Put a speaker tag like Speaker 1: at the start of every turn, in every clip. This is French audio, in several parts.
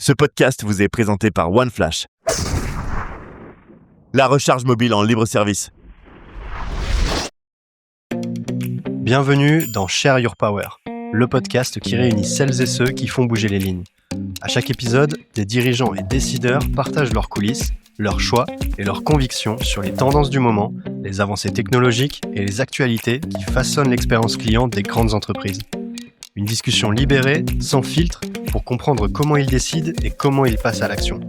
Speaker 1: Ce podcast vous est présenté par OneFlash. La recharge mobile en libre service.
Speaker 2: Bienvenue dans Share Your Power, le podcast qui réunit celles et ceux qui font bouger les lignes. À chaque épisode, des dirigeants et décideurs partagent leurs coulisses, leurs choix et leurs convictions sur les tendances du moment, les avancées technologiques et les actualités qui façonnent l'expérience client des grandes entreprises. Une discussion libérée, sans filtre, pour comprendre comment ils décident et comment ils passent à l'action.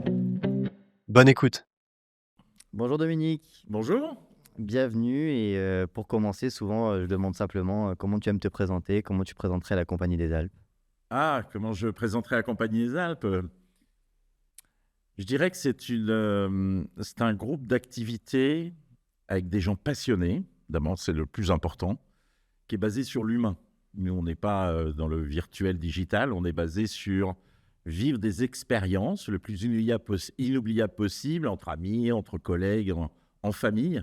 Speaker 2: Bonne écoute.
Speaker 3: Bonjour Dominique.
Speaker 4: Bonjour.
Speaker 3: Bienvenue et pour commencer, souvent je demande simplement comment tu aimes te présenter, comment tu présenterais la Compagnie des Alpes.
Speaker 4: Comment je présenterai la Compagnie des Alpes? Je dirais que c'est un groupe d'activités avec des gens passionnés, d'abord c'est le plus important, qui est basé sur l'humain. Nous, on n'est pas dans le virtuel digital, on est basé sur vivre des expériences le plus inoubliables possible entre amis, entre collègues, en famille.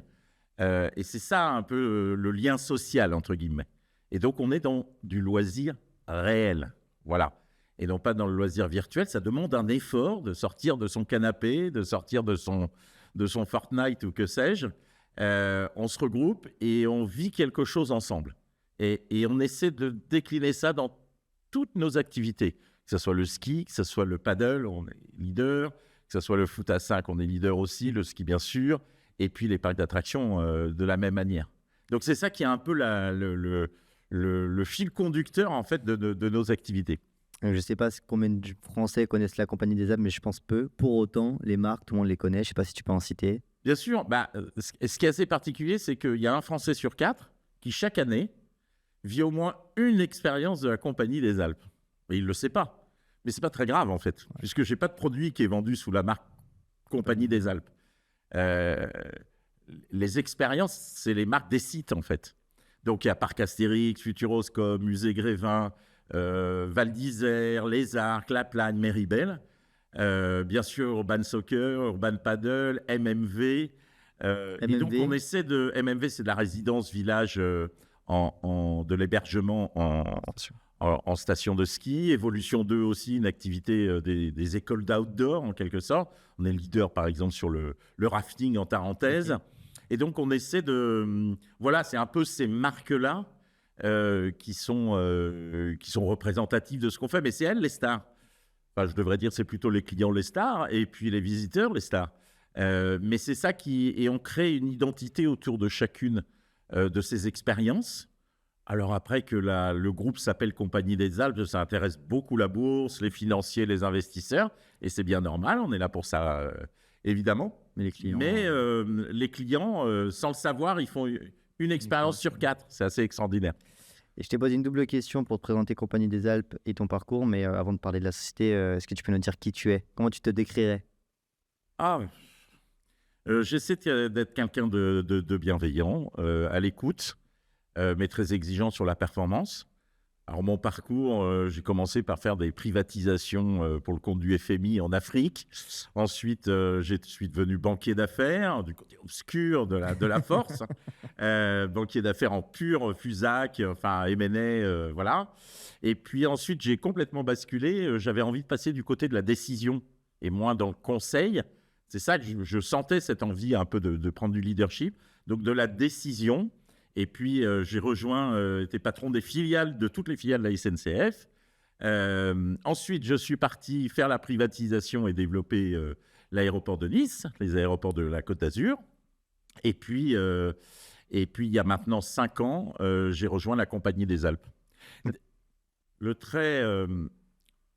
Speaker 4: Et c'est ça un peu le lien social, entre guillemets. Et donc, on est dans du loisir réel. Voilà. Et non pas dans le loisir virtuel. Ça demande un effort de sortir de son canapé, de sortir de son Fortnite ou que sais-je. On se regroupe et on vit quelque chose ensemble. Et on essaie de décliner ça dans toutes nos activités. Que ce soit le ski, que ce soit le paddle, on est leader. Que ce soit le foot à 5, on est leader aussi. Le ski, bien sûr. Et puis les parcs d'attractions de la même manière. Donc c'est ça qui est un peu le fil conducteur en fait de nos activités.
Speaker 3: Je ne sais pas combien de Français connaissent la Compagnie des Alpes, mais je pense peu. Pour autant, les marques, tout le monde les connaît. Je ne sais pas si tu peux en citer.
Speaker 4: Bien sûr. Ce qui est assez particulier, c'est qu'il y a un Français sur 4 qui, chaque année, vit au moins une expérience de la Compagnie des Alpes. Et il ne le sait pas. Mais ce n'est pas très grave, en fait, puisque je n'ai pas de produit qui est vendu sous la marque Compagnie des Alpes. Les expériences, c'est les marques des sites, en fait. Donc, il y a Parc Astérix, Futuroscope, Musée Grévin, Val d'Isère, Les Arcs, La Plagne, Méribel. Bien sûr, Urban Soccer, Urban Paddle, MMV. Et donc, on essaie de... MMV, c'est de la résidence village de l'hébergement en station de ski. Évolution 2 aussi, une activité des écoles d'outdoor, en quelque sorte. On est leader, par exemple, sur le rafting en Tarentaise. Okay. Et donc, on essaie de... Voilà, c'est un peu ces marques-là qui sont représentatives de ce qu'on fait. Mais c'est elles, les stars. Enfin, je devrais dire, c'est plutôt les clients, les stars, et puis les visiteurs, les stars. Mais c'est ça et on crée une identité autour de chacune de ces expériences. Alors après que le groupe s'appelle Compagnie des Alpes, ça intéresse beaucoup la bourse, les financiers, les investisseurs, et c'est bien normal, on est là pour ça, évidemment.
Speaker 3: Mais
Speaker 4: les clients, sans le savoir, ils font une expérience sur 4, c'est assez extraordinaire.
Speaker 3: Et je t'ai posé une double question pour te présenter Compagnie des Alpes et ton parcours, mais avant de parler de la société, est-ce que tu peux nous dire qui tu es? Comment tu te décrirais?
Speaker 4: J'essaie d'être quelqu'un de bienveillant, à l'écoute, mais très exigeant sur la performance. Alors, mon parcours, j'ai commencé par faire des privatisations pour le compte du FMI en Afrique. Ensuite, je suis devenu banquier d'affaires, du côté obscur de la force. Banquier d'affaires en pur FUSAC, enfin M&A, voilà. Et puis ensuite, j'ai complètement basculé. J'avais envie de passer du côté de la décision et moins dans le conseil. C'est ça que je sentais, cette envie un peu de prendre du leadership. Donc, de la décision. Et puis, j'ai rejoint, été patron des filiales, de toutes les filiales de la SNCF. Ensuite, je suis parti faire la privatisation et développer l'aéroport de Nice, les aéroports de la Côte d'Azur. Et puis, il y a maintenant 5 ans, j'ai rejoint la Compagnie des Alpes. Le trait,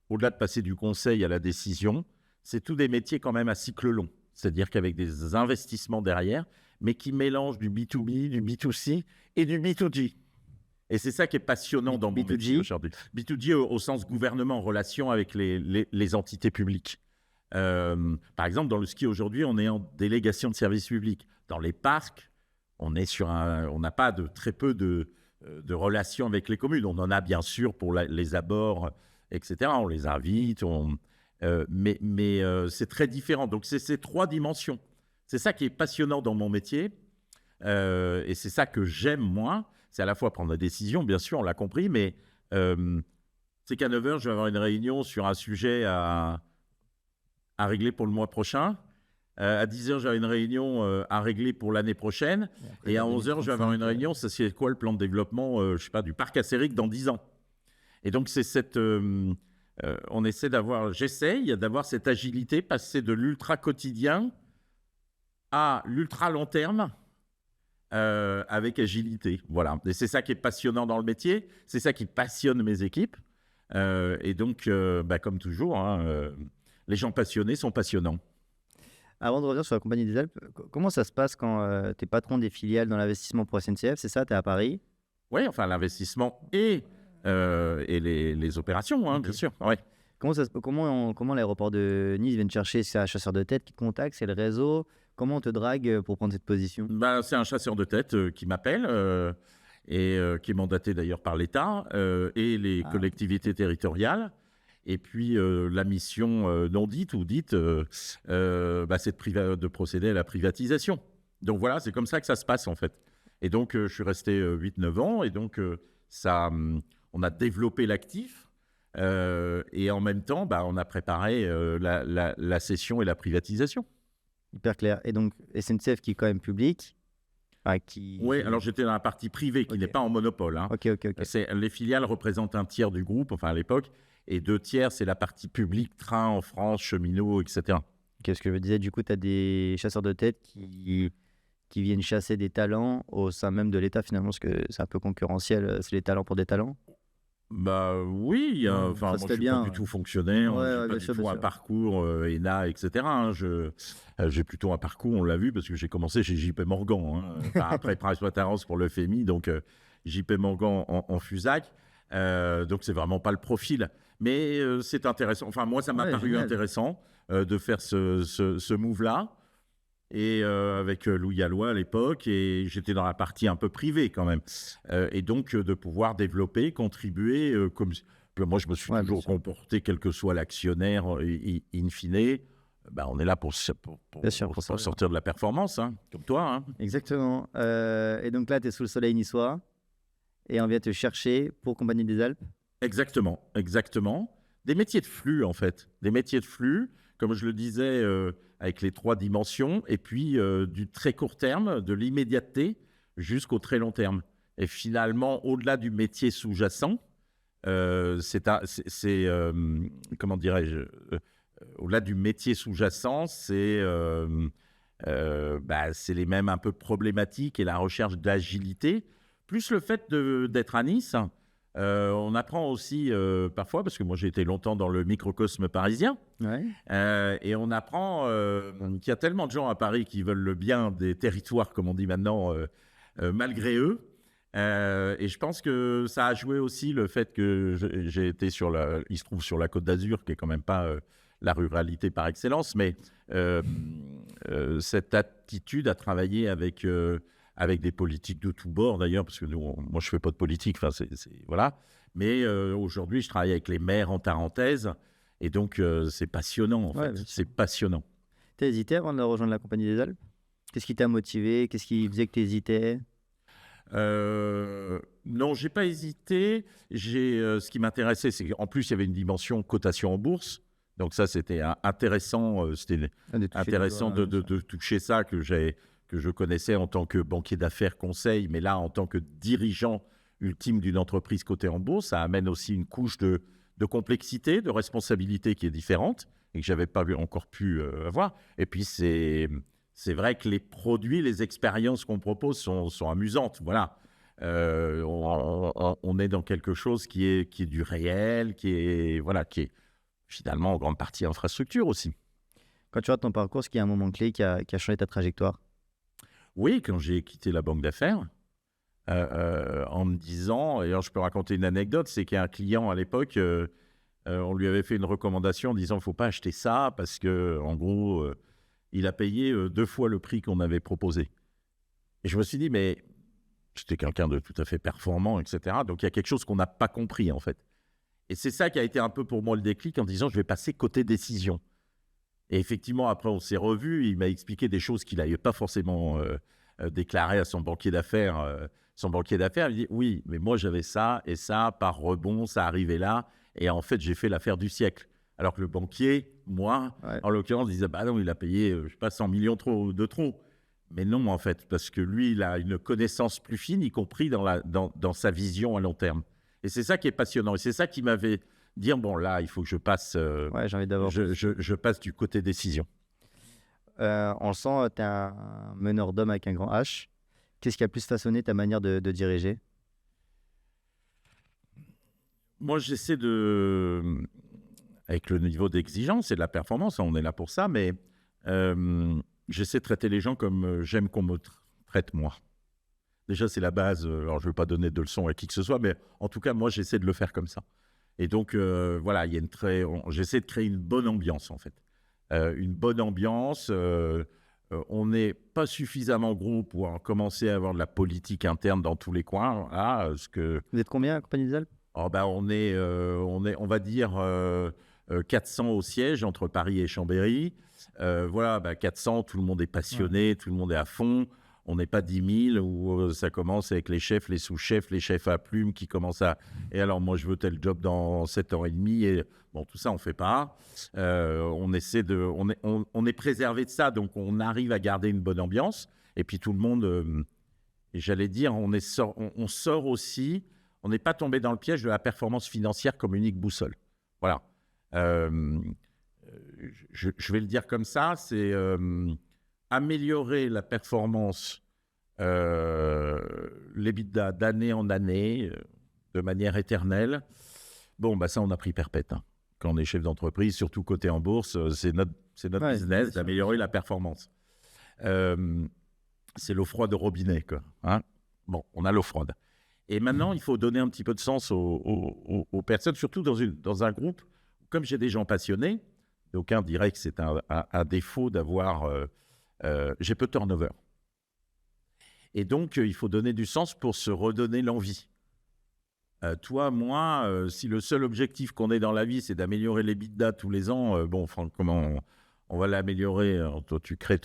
Speaker 4: au-delà de passer du conseil à la décision, c'est tous des métiers quand même à cycle long. C'est-à-dire qu'avec des investissements derrière, mais qui mélange du B2B, du B2C et du B2G. Et c'est ça qui est passionnant dans mon métier aujourd'hui. B2G au sens gouvernement, en relation avec les entités publiques. Par exemple, dans le ski aujourd'hui, on est en délégation de service public. Dans les parcs, on n'a pas très peu de relations avec les communes. On en a bien sûr pour les abords, etc. On les invite, mais c'est très différent. Donc, c'est ces 3 dimensions. C'est ça qui est passionnant dans mon métier et c'est ça que j'aime, moi. C'est à la fois prendre la décision, bien sûr, on l'a compris, mais c'est qu'à 9h, je vais avoir une réunion sur un sujet à à régler pour le mois prochain. À 10h, j'avais une réunion à régler pour l'année prochaine. Et à 11h, je vais avoir une réunion. Ça, c'est quoi le plan de développement je sais pas, du parc Astérix dans 10 ans. Et donc, c'est on essaie j'essaye d'avoir cette agilité, passer de l'ultra quotidien à l'ultra long terme avec agilité. Voilà. Et c'est ça qui est passionnant dans le métier. C'est ça qui passionne mes équipes. Et donc, comme toujours, les gens passionnés sont passionnants.
Speaker 3: Avant de revenir sur la Compagnie des Alpes, comment ça se passe quand tu es patron des filiales dans l'investissement pour SNCF? C'est ça, tu es à Paris?
Speaker 4: Oui, enfin, l'investissement et les opérations, bien sûr. Ouais.
Speaker 3: Comment l'aéroport de Nice vient te chercher? C'est un chasseur de tête qui te contacte? C'est le réseau? Comment on te drague pour prendre cette position?
Speaker 4: C'est un chasseur de tête qui m'appelle et qui est mandaté d'ailleurs par l'État et les collectivités territoriales. Et puis, la mission non dite ou dite, c'est de procéder à la privatisation. Donc voilà, c'est comme ça que ça se passe en fait. Et donc, je suis resté 8-9 ans et donc, on a développé l'actif et en même temps, on a préparé la cession et la privatisation.
Speaker 3: Hyper clair. Et donc, SNCF qui est quand même public.
Speaker 4: Oui, alors j'étais dans la partie privée qui n'est pas en monopole.
Speaker 3: Ok.
Speaker 4: Les filiales représentent un tiers du groupe, enfin à l'époque. Et 2 tiers, c'est la partie publique, train en France, cheminots, etc.
Speaker 3: Qu'est-ce que je disais, du coup, tu as des chasseurs de tête qui viennent chasser des talents au sein même de l'État, finalement, parce que c'est un peu concurrentiel, c'est les talents pour des talents.
Speaker 4: Oui, moi je ne suis pas du tout fonctionnaire, je n'ai pas du tout un parcours ENA, etc. J'ai plutôt un parcours, on l'a vu, parce que j'ai commencé chez JP Morgan, après Pricewaterhouse pour le FMI, donc JP Morgan en FUSAC. Donc, c'est vraiment pas le profil. Mais c'est intéressant. Enfin, moi, ça m'a paru intéressant de faire ce move-là. Et avec Louis Alloy à l'époque. Et j'étais dans la partie un peu privée quand même. Et donc, de pouvoir développer, contribuer. Moi, je me suis toujours comporté, quel que soit l'actionnaire, in fine. On est là pour sortir de la performance, comme toi.
Speaker 3: Exactement. Et donc là, tu es sous le soleil niçois. Et on vient te chercher pour Compagnie des Alpes?
Speaker 4: Exactement. Des métiers de flux, en fait. Des métiers de flux, comme je le disais, avec les 3 dimensions, et puis du très court terme, de l'immédiateté, jusqu'au très long terme. Et finalement, au-delà du métier sous-jacent, comment dirais-je, au-delà du métier sous-jacent, c'est les mêmes un peu problématiques et la recherche d'agilité. Plus le fait d'être à Nice, on apprend aussi parfois, parce que moi j'ai été longtemps dans le microcosme parisien, et on apprend qu'il y a tellement de gens à Paris qui veulent le bien des territoires, comme on dit maintenant, malgré eux. Et je pense que ça a joué aussi le fait que j'ai été il se trouve sur la Côte d'Azur, qui est quand même pas la ruralité par excellence, mais cette attitude à travailler avec des politiques de tous bords d'ailleurs, parce que moi je fais pas de politique, voilà. Mais aujourd'hui, je travaille avec les maires en Tarentaise, et donc c'est passionnant en fait. C'est passionnant.
Speaker 3: Tu as hésité avant de rejoindre la Compagnie des Alpes? Qu'est-ce qui t'a motivé? Qu'est-ce qui faisait que tu hésitais?
Speaker 4: Non, j'ai pas hésité. Ce qui m'intéressait, c'est qu'en plus il y avait une dimension cotation en bourse. Donc ça, c'était intéressant. C'était intéressant de toucher ça que je connaissais en tant que banquier d'affaires conseil, mais là, en tant que dirigeant ultime d'une entreprise cotée en bourse, ça amène aussi une couche de complexité, de responsabilité qui est différente et que je n'avais pas encore pu avoir. Et puis, c'est vrai que les produits, les expériences qu'on propose sont amusantes. Voilà. On est dans quelque chose qui est du réel, qui est finalement en grande partie infrastructure aussi.
Speaker 3: Quand tu vois ton parcours, est-ce qu'il y a un moment clé qui a changé ta trajectoire?
Speaker 4: Oui, quand j'ai quitté la banque d'affaires, en me disant, et alors je peux raconter une anecdote, c'est qu'il y a un client à l'époque, on lui avait fait une recommandation en disant, il ne faut pas acheter ça parce qu'en gros, il a payé 2 fois le prix qu'on avait proposé. Et je me suis dit, mais j'étais quelqu'un de tout à fait performant, etc. Donc il y a quelque chose qu'on n'a pas compris en fait. Et c'est ça qui a été un peu pour moi le déclic en disant, je vais passer côté décision. Et effectivement, après, on s'est revus. Il m'a expliqué des choses qu'il n'avait pas forcément déclarées à son banquier d'affaires. Son banquier d'affaires, il dit « Oui, mais moi, j'avais ça et ça, par rebond, ça arrivait là. Et en fait, j'ai fait l'affaire du siècle. Alors que le banquier, moi,
Speaker 3: Ouais.
Speaker 4: en l'occurrence, disait bah non, il a payé, je sais pas, 100 millions de trop. Mais non, en fait, parce que lui, il a une connaissance plus fine, y compris dans sa vision à long terme. Et c'est ça qui est passionnant. Et c'est ça qui m'avait dit bon, là, il faut que je passe,
Speaker 3: Ouais, j'ai envie d'avoir.
Speaker 4: je passe du côté décision.
Speaker 3: On le sent, tu es un meneur d'hommes avec un grand H. Qu'est-ce qui a plus façonné ta manière de diriger?
Speaker 4: Moi, j'essaie avec le niveau d'exigence et de la performance, on est là pour ça, mais j'essaie de traiter les gens comme j'aime qu'on me traite moi. Déjà, c'est la base. Alors, je ne veux pas donner de leçons à qui que ce soit, mais en tout cas, moi, j'essaie de le faire comme ça. Et donc, voilà, j'essaie de créer une bonne ambiance, en fait. Une bonne ambiance. On n'est pas suffisamment gros pour commencer à avoir de la politique interne dans tous les coins.
Speaker 3: Vous êtes combien à Compagnie des Alpes?
Speaker 4: Oh, bah, on va dire 400 au siège entre Paris et Chambéry. Voilà, 400, tout le monde est passionné, tout le monde est à fond. On n'est pas 10 000 où ça commence avec les chefs, les sous-chefs, les chefs à plumes qui commencent à... Et alors, moi, je veux tel job dans 7 ans et demi. Et bon, tout ça, on ne fait pas. On est préservé de ça, donc on arrive à garder une bonne ambiance. Et puis, tout le monde... et j'allais dire, on sort aussi... On n'est pas tombé dans le piège de la performance financière comme unique boussole. Voilà. Je vais le dire comme ça, c'est améliorer la performance, l'EBITDA d'année en année, de manière éternelle. Bon, ça, on a pris perpète. Hein. Quand on est chef d'entreprise, surtout côté en bourse, c'est notre business d'améliorer la performance. C'est l'eau froide au robinet, quoi. Hein. Bon, on a l'eau froide. Et maintenant, il faut donner un petit peu de sens aux personnes, surtout dans un groupe. Comme j'ai des gens passionnés, d'aucuns diraient que c'est un défaut d'avoir... j'ai peu de turnover. Et donc, il faut donner du sens pour se redonner l'envie. Toi, moi, si le seul objectif qu'on ait dans la vie, c'est d'améliorer les l'EBITDA tous les ans, comment on va l'améliorer? Toi, tu crées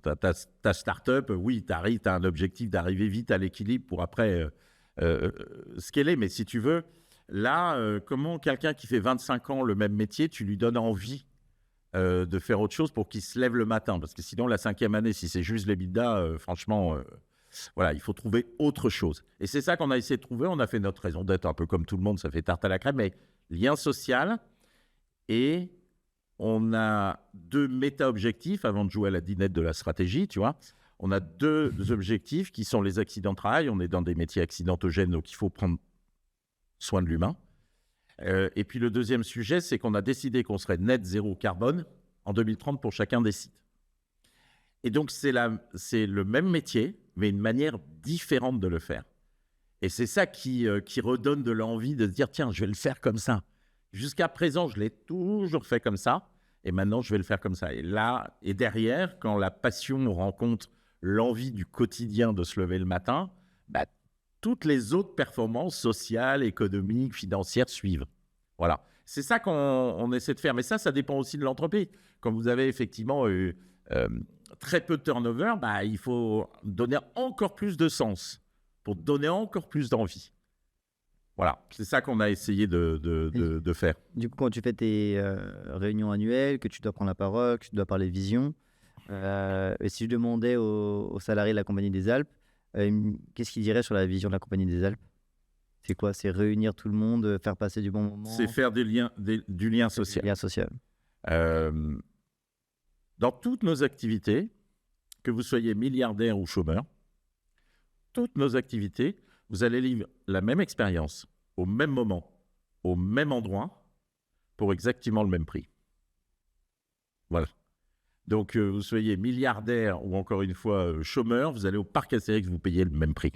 Speaker 4: ta start-up. Oui, tu as un objectif d'arriver vite à l'équilibre pour après... scaler, mais si tu veux, là, comment quelqu'un qui fait 25 ans le même métier, tu lui donnes envie de faire autre chose pour qu'il se lève le matin? Parce que sinon, la 5e année, si c'est juste l'EBITDA, franchement, voilà, il faut trouver autre chose. Et c'est ça qu'on a essayé de trouver. On a fait notre raison d'être un peu comme tout le monde, ça fait tarte à la crème, mais lien social. Et on a 2 méta-objectifs avant de jouer à la dinette de la stratégie, tu vois. On a 2 objectifs qui sont les accidents de travail. On est dans des métiers accidentogènes, donc il faut prendre soin de l'humain. Et puis le deuxième sujet, c'est qu'on a décidé qu'on serait net zéro carbone en 2030 pour chacun des sites. Et donc c'est le même métier, mais une manière différente de le faire. Et c'est ça qui redonne de l'envie de se dire, tiens, je vais le faire comme ça. Jusqu'à présent, je l'ai toujours fait comme ça. Et maintenant, je vais le faire comme ça. Et là, et derrière, quand la passion rencontre l'envie du quotidien de se lever le matin, toutes les autres performances sociales, économiques, financières suivent. Voilà. C'est ça qu'on essaie de faire. Mais ça dépend aussi de l'entreprise. Quand vous avez effectivement très peu de turnover, il faut donner encore plus de sens pour donner encore plus d'envie. Voilà, c'est ça qu'on a essayé de faire.
Speaker 3: Du coup, quand tu fais tes réunions annuelles, que tu dois prendre la parole, que tu dois parler vision, et si je demandais aux salariés de la Compagnie des Alpes, qu'est-ce qu'ils diraient sur la vision de la Compagnie des Alpes? C'est quoi? C'est réunir tout le monde, faire passer du bon moment?
Speaker 4: C'est faire du lien social.
Speaker 3: Du lien social.
Speaker 4: Dans toutes nos activités, que vous soyez milliardaire ou chômeur, toutes nos activités, vous allez vivre la même expérience, au même moment, au même endroit, pour exactement le même prix. Voilà. Donc, vous soyez milliardaire ou encore une fois chômeur, vous allez au parc Astérix, vous payez le même prix.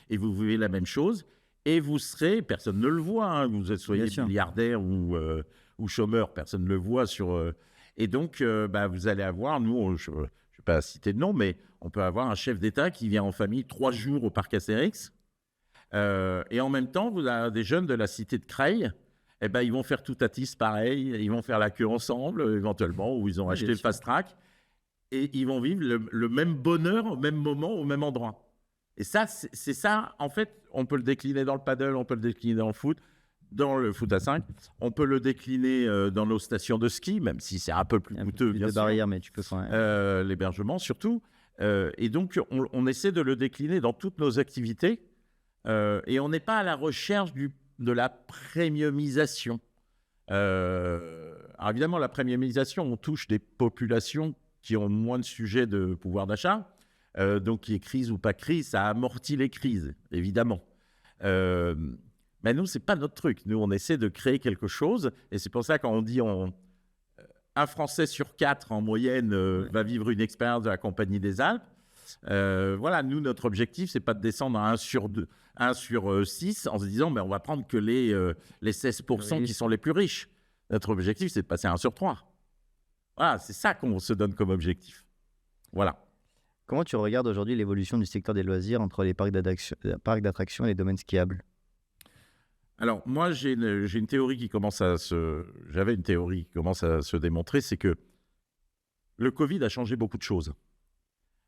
Speaker 4: Et vous vivez la même chose, et vous serez, personne ne le voit, hein, vous soyez milliardaire ou chômeur, personne ne le voit sur... et donc, vous allez avoir, nous, je ne vais pas citer de nom, mais on peut avoir un chef d'État qui vient en famille 3 jours au parc Astérix, et en même temps, vous avez des jeunes de la cité de Creil, ils vont faire tout à tisse pareil, ils vont faire la queue ensemble, éventuellement, ou ils ont acheté le fast-track, et ils vont vivre le même bonheur au même moment, au même endroit. Et ça, c'est ça, en fait, on peut le décliner dans le paddle, on peut le décliner dans le foot. dans le foot à 5. On peut le décliner dans nos stations de ski, même si c'est un peu plus
Speaker 3: Il y a un peu
Speaker 4: coûteux,
Speaker 3: plus
Speaker 4: bien
Speaker 3: de
Speaker 4: sûr.
Speaker 3: barrières, mais tu peux quand même.
Speaker 4: L'hébergement surtout. Et donc, on essaie de le décliner dans toutes nos activités. Et on n'est pas à la recherche de la premiumisation. Alors évidemment, la premiumisation, on touche des populations qui ont moins de sujets de pouvoir d'achat. Donc, qu'il y ait crise ou pas crise, ça amortit les crises, évidemment. Mais nous, ce n'est pas notre truc. Nous, on essaie de créer quelque chose. Et c'est pour ça quand on dit un Français sur 4, en moyenne, va vivre une expérience de la Compagnie des Alpes. Voilà, nous, notre objectif, ce n'est pas de descendre à 1 sur 6 en se disant on va prendre que les 16% qui sont les plus riches. Notre objectif, c'est de passer à 1 sur 3. Voilà, c'est ça qu'on se donne comme objectif. Voilà.
Speaker 3: Comment tu regardes aujourd'hui l'évolution du secteur des loisirs entre les parcs d'attractions et les domaines skiables?
Speaker 4: Alors, moi, j'avais une théorie qui commence à se démontrer, c'est que le Covid a changé beaucoup de choses.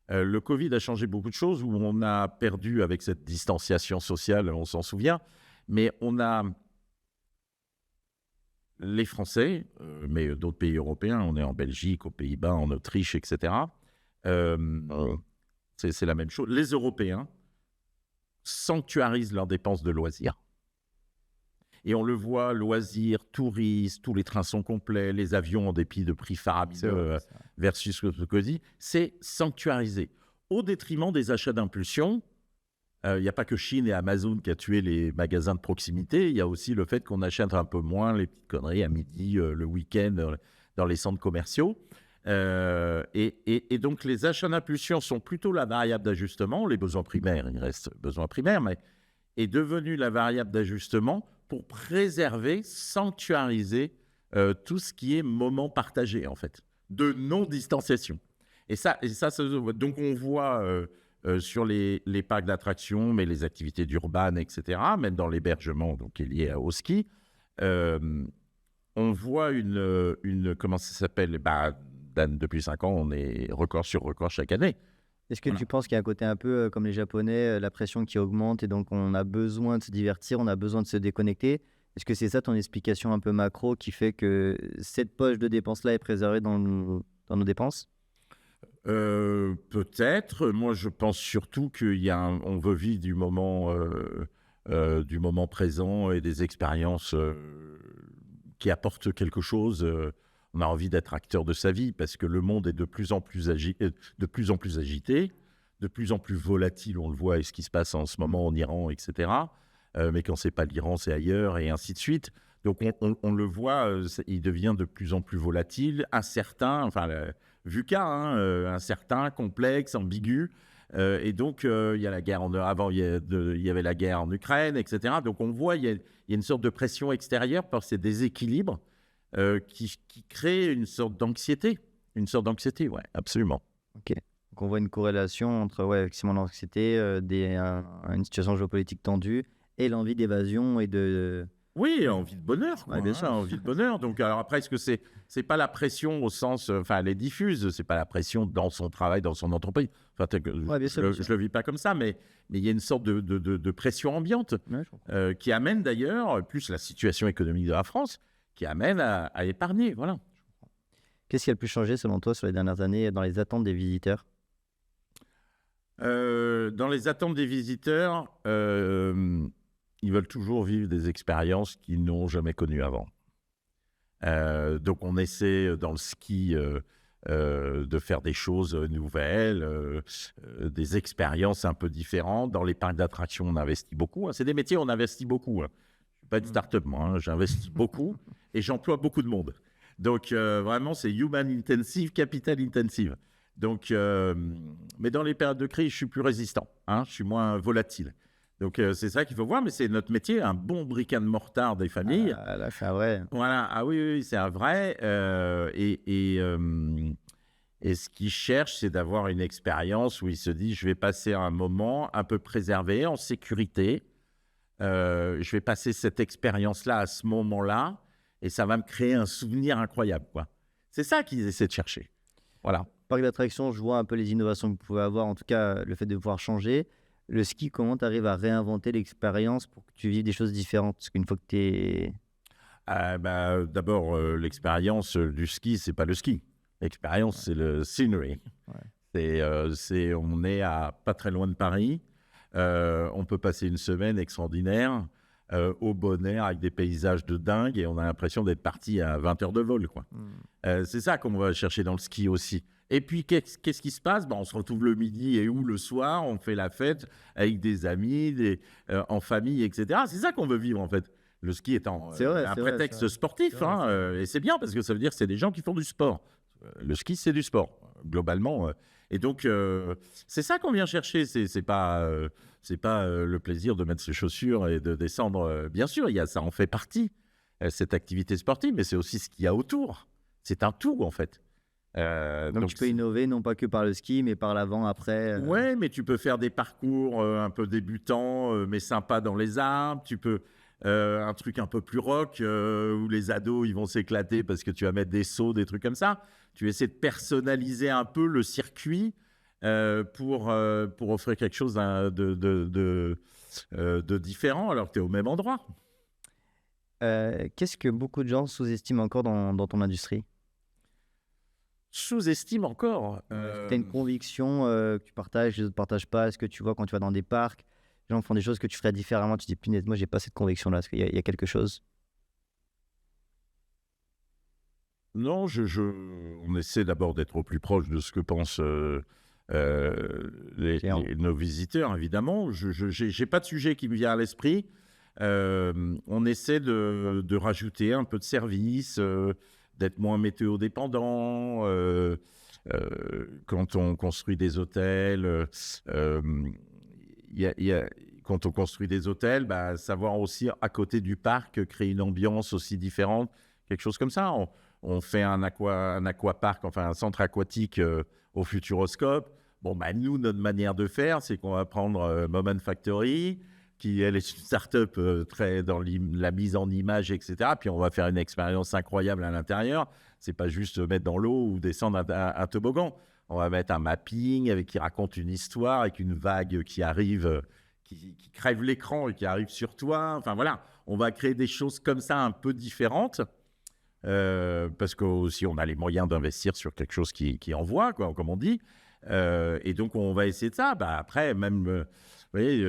Speaker 4: Le Covid a changé beaucoup de choses où on a perdu avec cette distanciation sociale, on s'en souvient, mais on a les Français, mais d'autres pays européens, on est en Belgique, aux Pays-Bas, en Autriche, etc. C'est la même chose. Les Européens sanctuarisent leurs dépenses de loisirs. Et on le voit, loisirs, touristes, tous les trains sont complets, les avions en dépit de prix faramineux versus le Covid, c'est sanctuarisé. Au détriment des achats d'impulsion, il n'y a pas que Chine et Amazon qui a tué les magasins de proximité, il y a aussi le fait qu'on achète un peu moins les petites conneries à midi, le week-end, dans les centres commerciaux. Et donc, les achats d'impulsion sont plutôt la variable d'ajustement. Les besoins primaires, il reste besoins primaires, mais est devenu la variable d'ajustement pour préserver, sanctuariser tout ce qui est moment partagé, en fait, de non-distanciation. Et ça donc on voit sur les parcs d'attractions, mais les activités d'urbain, etc., même dans l'hébergement, donc qui est lié au ski, on voit comment ça s'appelle, depuis 5 ans, on est record sur record chaque année.
Speaker 3: Est-ce que tu penses qu'il y a un côté un peu comme les Japonais, la pression qui augmente et donc on a besoin de se divertir, on a besoin de se déconnecter? Est-ce que c'est ça ton explication un peu macro qui fait que cette poche de dépenses-là est préservée dans nos dépenses?
Speaker 4: Peut-être. Moi, je pense surtout on veut vivre du moment présent et des expériences qui apportent quelque chose. On a envie d'être acteur de sa vie parce que le monde est de plus en plus agité, de plus en plus volatile. On le voit avec ce qui se passe en ce moment en Iran, etc. Mais quand c'est pas l'Iran, c'est ailleurs et ainsi de suite. Donc on le voit, il devient de plus en plus volatile, incertain, incertain, complexe, ambigu. Et donc il y a la guerre avant, il y avait la guerre en Ukraine, etc. Donc on voit il y a une sorte de pression extérieure par ces déséquilibres. Qui crée une sorte d'anxiété. Une sorte d'anxiété, ouais, absolument.
Speaker 3: Ok. Donc on voit une corrélation entre effectivement l'anxiété, une situation géopolitique tendue et l'envie d'évasion et de...
Speaker 4: Oui, envie de bonheur.
Speaker 3: Ouais, bien sûr.
Speaker 4: Envie de bonheur. Donc, alors après, est-ce que c'est pas la pression au sens... elle est diffuse, c'est pas la pression dans son travail, dans son entreprise. Enfin,
Speaker 3: bien sûr.
Speaker 4: Je le vis pas comme ça, mais il y a une sorte de pression ambiante qui amène d'ailleurs, plus la situation économique de la France, qui amène à épargner, voilà.
Speaker 3: Qu'est-ce qui a le plus changé selon toi sur les dernières années dans les attentes des visiteurs?
Speaker 4: Dans les attentes des visiteurs, ils veulent toujours vivre des expériences qu'ils n'ont jamais connues avant. Donc on essaie dans le ski de faire des choses nouvelles, des expériences un peu différentes. Dans les parcs d'attractions, on investit beaucoup. C'est des métiers où on investit beaucoup. Je ne suis pas une start-up, moi. J'investis beaucoup et j'emploie beaucoup de monde. Donc, vraiment, c'est human intensive, capital intensive. Donc, mais dans les périodes de crise, je suis plus résistant. Je suis moins volatile. Donc, c'est ça qu'il faut voir. Mais c'est notre métier, un bon brick and mortar des familles.
Speaker 3: Là, c'est un vrai.
Speaker 4: Voilà. Ah oui, c'est un vrai. Et ce qu'ils cherchent, c'est d'avoir une expérience où ils se disent, je vais passer un moment un peu préservé, en sécurité. Je vais passer cette expérience-là à ce moment-là. Et ça va me créer un souvenir incroyable, quoi. C'est ça qu'ils essaient de chercher. Voilà.
Speaker 3: Parc d'attractions, je vois un peu les innovations que vous pouvez avoir, en tout cas le fait de pouvoir changer. le ski, comment tu arrives à réinventer l'expérience pour que tu vives des choses différentes? Parce qu'une fois que tu es...
Speaker 4: D'abord, l'expérience du ski, c'est pas le ski. L'expérience, c'est le scenery. On est à pas très loin de Paris. On peut passer une semaine extraordinaire au bon air avec des paysages de dingue et on a l'impression d'être parti à 20 heures de vol, quoi. C'est ça qu'on va chercher dans le ski aussi. Et puis, qu'est-ce qui se passe? On se retrouve le midi et ou le soir, on fait la fête avec des amis, en famille, etc. C'est ça qu'on veut vivre, en fait. Le ski étant un prétexte sportif. Et c'est bien parce que ça veut dire que c'est des gens qui font du sport. Le ski, c'est du sport, globalement. Et donc, c'est ça qu'on vient chercher. C'est pas le plaisir de mettre ses chaussures et de descendre. Bien sûr, ça en fait partie, cette activité sportive, mais c'est aussi ce qu'il y a autour. C'est un tout, en fait.
Speaker 3: Donc, tu peux innover, non pas que par le ski, mais par l'avant, après.
Speaker 4: Ouais, mais tu peux faire des parcours un peu débutants, mais sympas dans les arbres. Tu peux... un truc un peu plus rock où les ados ils vont s'éclater parce que tu vas mettre des sauts, des trucs comme ça. Tu essaies de personnaliser un peu le circuit pour offrir quelque chose de différent alors que tu es au même endroit.
Speaker 3: Qu'est-ce que beaucoup de gens sous-estiment encore dans ton industrie?
Speaker 4: Sous-estime encore.
Speaker 3: Tu as une conviction que tu partages, les autres ne partagent pas. Est-ce que tu vois quand tu vas dans des parcs, les gens font des choses que tu ferais différemment, tu te dis, punaise, moi, j'ai pas cette conviction-là. Est-ce qu'il y a quelque chose?
Speaker 4: Non, on essaie d'abord d'être au plus proche de ce que pensent nos visiteurs, évidemment. Je n'ai pas de sujet qui me vient à l'esprit. On essaie de rajouter un peu de service, d'être moins météo-dépendant. Quand on construit des hôtels... quand on construit des hôtels, savoir aussi à côté du parc créer une ambiance aussi différente, quelque chose comme ça. On fait un aquapark, enfin un centre aquatique au Futuroscope. Nous, notre manière de faire, c'est qu'on va prendre Moment Factory, qui elle est une start-up très dans la mise en image, etc. Puis on va faire une expérience incroyable à l'intérieur. C'est pas juste mettre dans l'eau ou descendre un toboggan. On va mettre un mapping qui raconte une histoire avec une vague qui arrive, qui crève l'écran et qui arrive sur toi. Enfin voilà, on va créer des choses comme ça un peu différentes parce qu'aussi on a les moyens d'investir sur quelque chose qui envoie, quoi, comme on dit. Et donc on va essayer de ça. Après, même, vous voyez,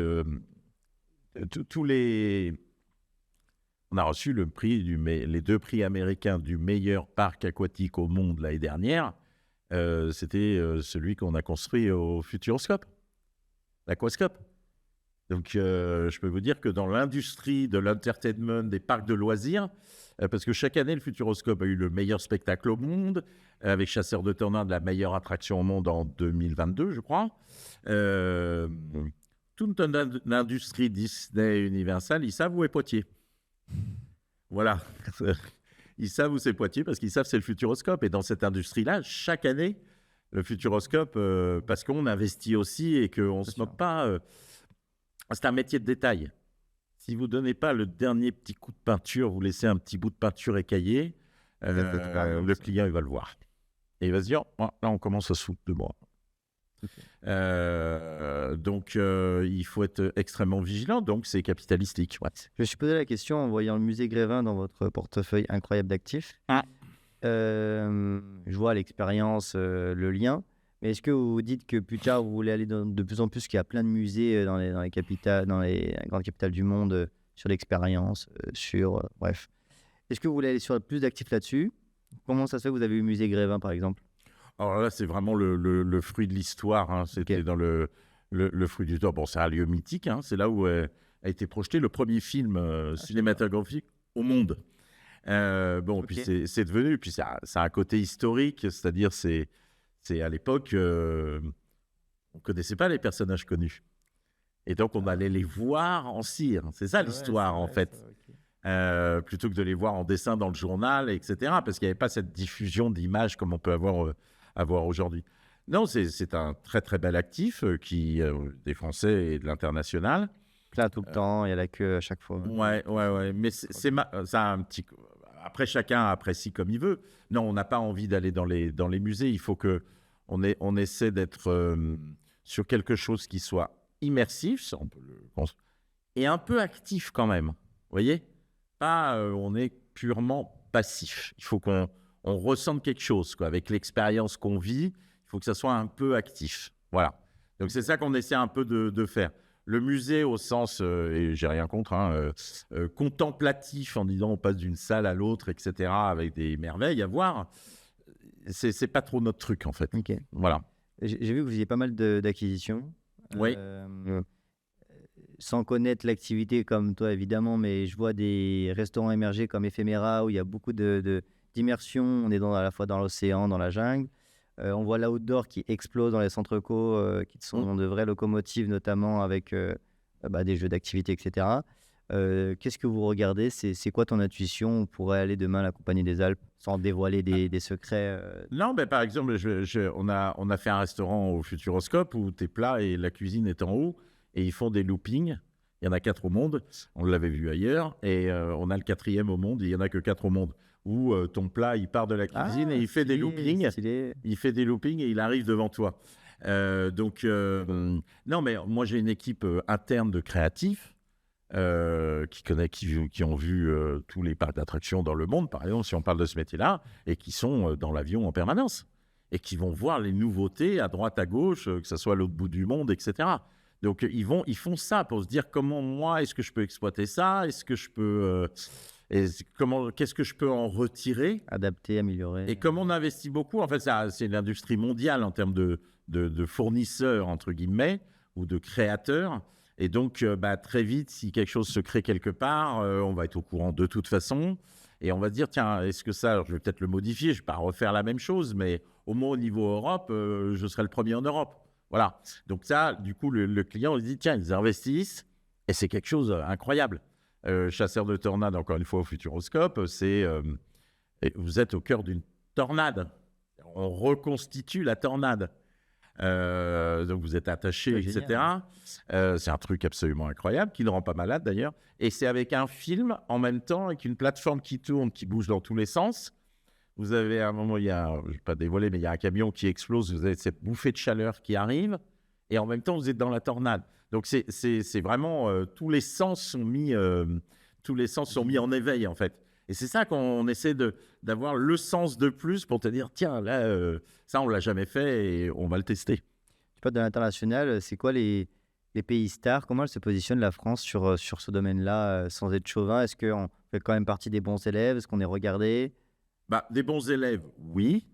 Speaker 4: on a reçu les 2 prix américains du meilleur parc aquatique au monde l'année dernière. C'était celui qu'on a construit au Futuroscope, l'Aquascope. Donc, je peux vous dire que dans l'industrie de l'entertainment, des parcs de loisirs, parce que chaque année, le Futuroscope a eu le meilleur spectacle au monde, avec Chasseurs de Tornades, la meilleure attraction au monde en 2022, je crois. Toute l'industrie Disney, Universal, ils savent où est Poitiers. Voilà. Ils savent où c'est Poitiers parce qu'ils savent c'est le Futuroscope. Et dans cette industrie-là, chaque année, le Futuroscope, parce qu'on investit aussi et qu'on ne se moque pas, c'est un métier de détail. Si vous ne donnez pas le dernier petit coup de peinture, vous laissez un petit bout de peinture écaillé, le client, il va le voir. Et il va se dire, là, on commence à se foutre de moi. Donc, il faut être extrêmement vigilant. Donc, c'est capitalistique. Ouais.
Speaker 3: Je me suis posé la question en voyant le musée Grévin dans votre portefeuille incroyable d'actifs. Je vois l'expérience, le lien. Mais est-ce que vous vous dites que plus tard, vous voulez aller de plus en plus, qu'il y a plein de musées dans les grandes capitales du monde sur l'expérience, bref. Est-ce que vous voulez aller sur plus d'actifs là-dessus? Comment ça se fait que vous avez eu le musée Grévin, par exemple?
Speaker 4: Alors là, c'est vraiment le fruit de l'histoire. Hein. C'était dans le fruit du temps. Bon, c'est un lieu mythique. Hein. C'est là où a été projeté le premier film cinématographique au monde. Puis c'est devenu. Puis ça a un côté historique, c'est-à-dire c'est à l'époque, on ne connaissait pas les personnages connus. Et donc, on allait les voir en cire. C'est ça l'histoire, en fait. Plutôt que de les voir en dessin dans le journal, etc. Parce qu'il n'y avait pas cette diffusion d'images comme on peut avoir aujourd'hui. Non, c'est un très, très bel actif des Français et de l'international.
Speaker 3: Là, tout le temps, il y a la queue à chaque fois.
Speaker 4: Ouais. Mais ça a un petit... Après, chacun apprécie comme il veut. Non, on n'a pas envie d'aller dans les musées. Il faut qu'on essaie d'être sur quelque chose qui soit immersif, ça, on peut et un peu actif quand même. Vous voyez, pas on est purement passif. Il faut qu'on ressente quelque chose, quoi. Avec l'expérience qu'on vit, il faut que ça soit un peu actif. Voilà. Donc c'est ça qu'on essaie un peu de faire. Le musée au sens, et j'ai rien contre, contemplatif, en disant on passe d'une salle à l'autre, etc., avec des merveilles à voir, c'est pas trop notre truc en fait.
Speaker 3: Ok.
Speaker 4: Voilà.
Speaker 3: J'ai vu que vous faisiez pas mal d'acquisitions.
Speaker 4: Oui.
Speaker 3: Sans connaître l'activité comme toi, évidemment, mais je vois des restaurants émerger comme Ephemera où il y a beaucoup d'immersion. On est à la fois dans l'océan, dans la jungle. On voit l'outdoor qui explose dans les centres co, qui sont de vraies locomotives, notamment avec des jeux d'activité, etc. Qu'est-ce que vous regardez? C'est quoi ton intuition? On pourrait aller demain à la Compagnie des Alpes sans dévoiler des secrets.
Speaker 4: Non, mais par exemple, on a fait un restaurant au Futuroscope où tes plats et la cuisine est en haut et ils font des loopings. Il y en a 4 au monde. On l'avait vu ailleurs. Et on a le 4e au monde. Il n'y en a que 4 au monde. Où ton plat, il part de la cuisine et il fait des loopings. Il fait des loopings et il arrive devant toi. Non, mais moi, j'ai une équipe interne de créatifs qui ont vu tous les parcs d'attractions dans le monde, par exemple, si on parle de ce métier-là, et qui sont dans l'avion en permanence. Et qui vont voir les nouveautés à droite, à gauche, que ce soit à l'autre bout du monde, etc. Donc, ils font ça pour se dire comment, moi, est-ce que je peux exploiter ça? Est-ce que je peux... qu'est-ce que je peux en retirer?
Speaker 3: Adapter, améliorer.
Speaker 4: Et comme on investit beaucoup, en fait, c'est l'industrie mondiale en termes de fournisseurs, entre guillemets, ou de créateurs. Et donc, très vite, si quelque chose se crée quelque part, on va être au courant de toute façon. Et on va se dire, tiens, est-ce que ça, alors, je vais peut-être le modifier, je ne vais pas refaire la même chose, mais au moins au niveau Europe, je serai le premier en Europe. Voilà. Donc ça, du coup, le client, il dit, tiens, ils investissent, et c'est quelque chose d'incroyable. Chasseur de tornades, encore une fois, au Futuroscope, vous êtes au cœur d'une tornade. On reconstitue la tornade. Donc vous êtes attaché, etc. C'est un truc absolument incroyable qui ne rend pas malade d'ailleurs. Et c'est avec un film en même temps, avec une plateforme qui tourne, qui bouge dans tous les sens. Vous avez à un moment, je ne vais pas dévoiler, mais il y a un camion qui explose. Vous avez cette bouffée de chaleur qui arrive. Et en même temps, vous êtes dans la tornade. Donc c'est vraiment tous les sens sont mis en éveil en fait. Et c'est ça qu'on essaie d'avoir le sens de plus pour te dire tiens là ça on l'a jamais fait et on va le tester.
Speaker 3: Tu parles de l'international, c'est quoi les pays stars? Comment elle se positionne la France sur ce domaine-là, sans être chauvin? Est-ce qu'on fait quand même partie des bons élèves? Est-ce qu'on est regardé?
Speaker 4: Des bons élèves, oui.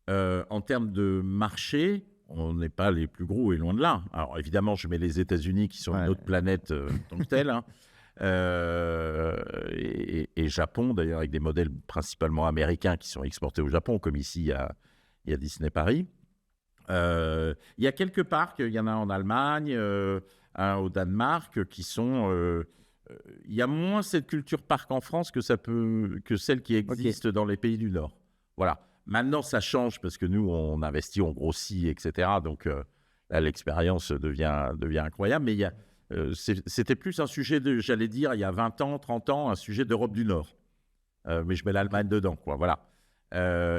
Speaker 4: En termes de marché, on n'est pas les plus gros et loin de là. Alors évidemment, je mets les États-Unis qui sont une autre planète tant que telle. Et Japon, d'ailleurs, avec des modèles principalement américains qui sont exportés au Japon, comme ici, il y a Disney Paris. Il y a quelques parcs, il y en a en Allemagne, un au Danemark, qui sont... il y a moins cette culture parc en France que celle qui existe dans les pays du Nord. Voilà. Maintenant, ça change parce que nous, on investit, on grossit, etc. Donc, là, l'expérience devient incroyable. Mais c'était plus un sujet j'allais dire, il y a 20 ans, 30 ans, un sujet d'Europe du Nord. Mais je mets l'Allemagne dedans, quoi. Voilà.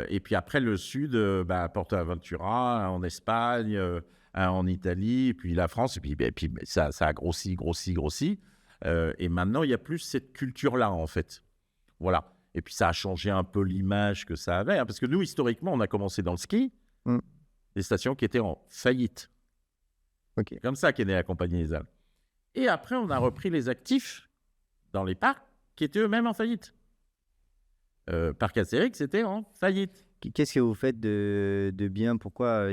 Speaker 4: Et puis après, le Sud, Porto Aventura, en Espagne, en Italie, puis la France. Et puis ça a grossi. Et maintenant, il y a plus cette culture-là, en fait. Voilà. Et puis, ça a changé un peu l'image que ça avait. Parce que nous, historiquement, on a commencé dans le ski. Des stations qui étaient en faillite. C'est comme ça qu'est née la Compagnie des Alpes. Et après, on a repris les actifs dans les parcs qui étaient eux-mêmes en faillite. Parc Astérix, c'était en faillite.
Speaker 3: Qu'est-ce que vous faites de bien? Pourquoi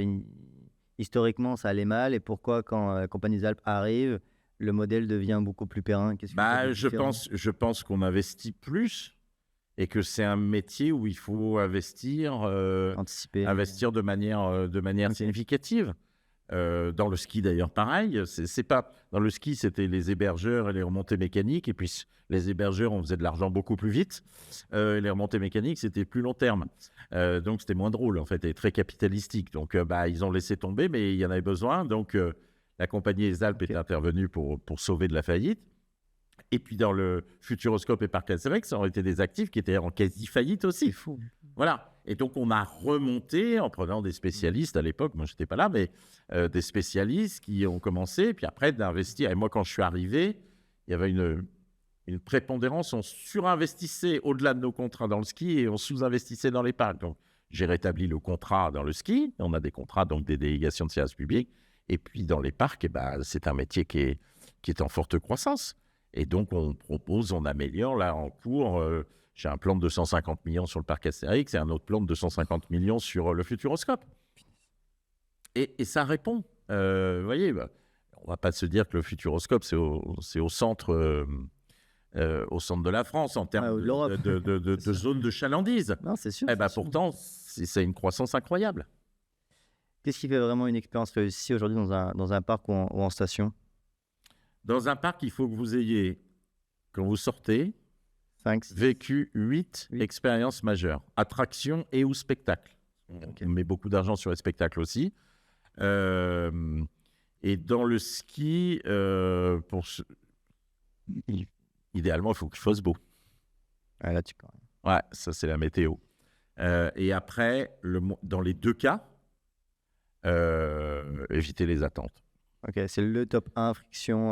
Speaker 3: historiquement, ça allait mal? Et pourquoi, quand la Compagnie des Alpes arrive, le modèle devient beaucoup plus périn?
Speaker 4: Je pense qu'on investit plus. Et que c'est un métier où il faut investir de manière significative. Dans le ski, d'ailleurs, pareil. C'est pas... Dans le ski, c'était les hébergeurs et les remontées mécaniques. Et puis, les hébergeurs, on faisait de l'argent beaucoup plus vite. Et les remontées mécaniques, c'était plus long terme. Donc, c'était moins drôle, en fait, et très capitalistique. Donc, ils ont laissé tomber, mais il y en avait besoin. Donc, la Compagnie des Alpes est intervenue pour sauver de la faillite. Et puis, dans le Futuroscope et Parc Astérix, ça aurait été des actifs qui étaient en quasi-faillite aussi.
Speaker 3: C'est fou.
Speaker 4: Voilà. Et donc, on a remonté en prenant des spécialistes à l'époque. Moi, je n'étais pas là, mais des spécialistes qui ont commencé, puis après d'investir. Et moi, quand je suis arrivé, il y avait une prépondérance. On surinvestissait au-delà de nos contrats dans le ski et on sous-investissait dans les parcs. Donc, j'ai rétabli le contrat dans le ski. On a des contrats, donc des délégations de service public. Et puis, dans les parcs, c'est un métier qui est en forte croissance. Et donc, on améliore. Là, en cours, j'ai un plan de 250 millions sur le parc Astérix et un autre plan de 250 millions sur le Futuroscope. Et ça répond. Vous voyez, on ne va pas se dire que le Futuroscope, c'est au centre de la France en termes de zone de chalandise.
Speaker 3: Non, c'est sûr.
Speaker 4: Pourtant, c'est une croissance incroyable.
Speaker 3: Qu'est-ce qui fait vraiment une expérience réussie aujourd'hui dans un parc ou en station?
Speaker 4: Dans un parc, il faut que vous ayez, quand vous sortez,
Speaker 3: 5, 6.
Speaker 4: vécu 8 expériences majeures, attractions et ou spectacles.
Speaker 3: Okay.
Speaker 4: On met beaucoup d'argent sur les spectacles aussi. Et dans le ski, idéalement, il faut qu'il fasse beau.
Speaker 3: Ah, là, tu peux.
Speaker 4: Ouais, ça, c'est la météo. Et après, dans les deux cas, éviter les attentes.
Speaker 3: Ok, c'est le top 1 friction.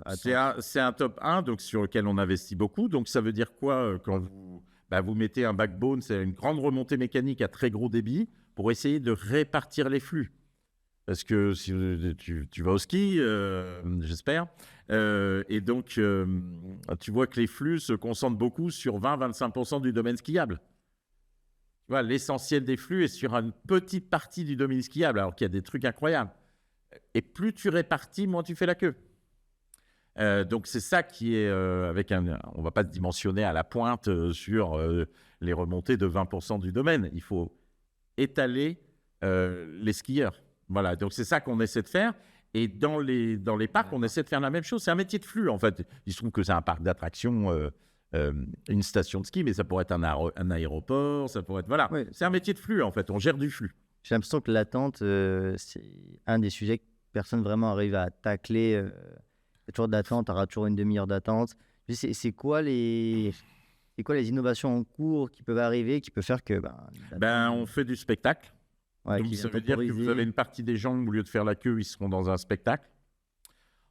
Speaker 4: C'est un top 1 donc, sur lequel on investit beaucoup. Donc, ça veut dire quoi quand vous mettez un backbone, c'est une grande remontée mécanique à très gros débit pour essayer de répartir les flux. Parce que si tu vas au ski, j'espère, et donc tu vois que les flux se concentrent beaucoup sur 20-25% du domaine skiable. Tu vois, l'essentiel des flux est sur une petite partie du domaine skiable, alors qu'il y a des trucs incroyables. Et plus tu répartis, moins tu fais la queue. Donc, c'est ça qui est on ne va pas se dimensionner à la pointe sur les remontées de 20% du domaine. Il faut étaler les skieurs. Voilà, donc c'est ça qu'on essaie de faire. Et dans les parcs, on essaie de faire la même chose. C'est un métier de flux, en fait. Il se trouve que c'est un parc d'attractions, une station de ski, mais ça pourrait être un aéroport, ça pourrait être... Voilà, oui. C'est un métier de flux, en fait. On gère du flux.
Speaker 3: J'ai l'impression que l'attente, c'est un des sujets que personne vraiment arrive à tacler. Il y a toujours de l'attente, tu auras toujours une demi-heure d'attente. C'est quoi les innovations en cours qui peuvent arriver, qui peuvent faire que...
Speaker 4: on fait du spectacle.
Speaker 3: Ouais,
Speaker 4: donc, ça veut dire que vous avez une partie des gens, au lieu de faire la queue, ils seront dans un spectacle.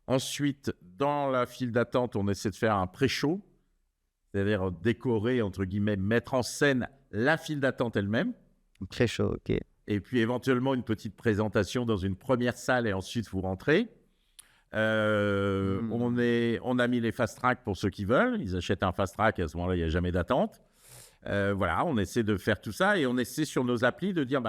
Speaker 4: Ensuite, dans la file d'attente, on essaie de faire un pré-show, c'est-à-dire décorer, entre guillemets, mettre en scène la file d'attente elle-même.
Speaker 3: Pré-show, ok.
Speaker 4: Et puis éventuellement une petite présentation dans une première salle et ensuite vous rentrez. On a mis les fast-track pour ceux qui veulent. Ils achètent un fast-track et à ce moment-là, il n'y a jamais d'attente. Voilà, on essaie de faire tout ça et on essaie sur nos applis de dire,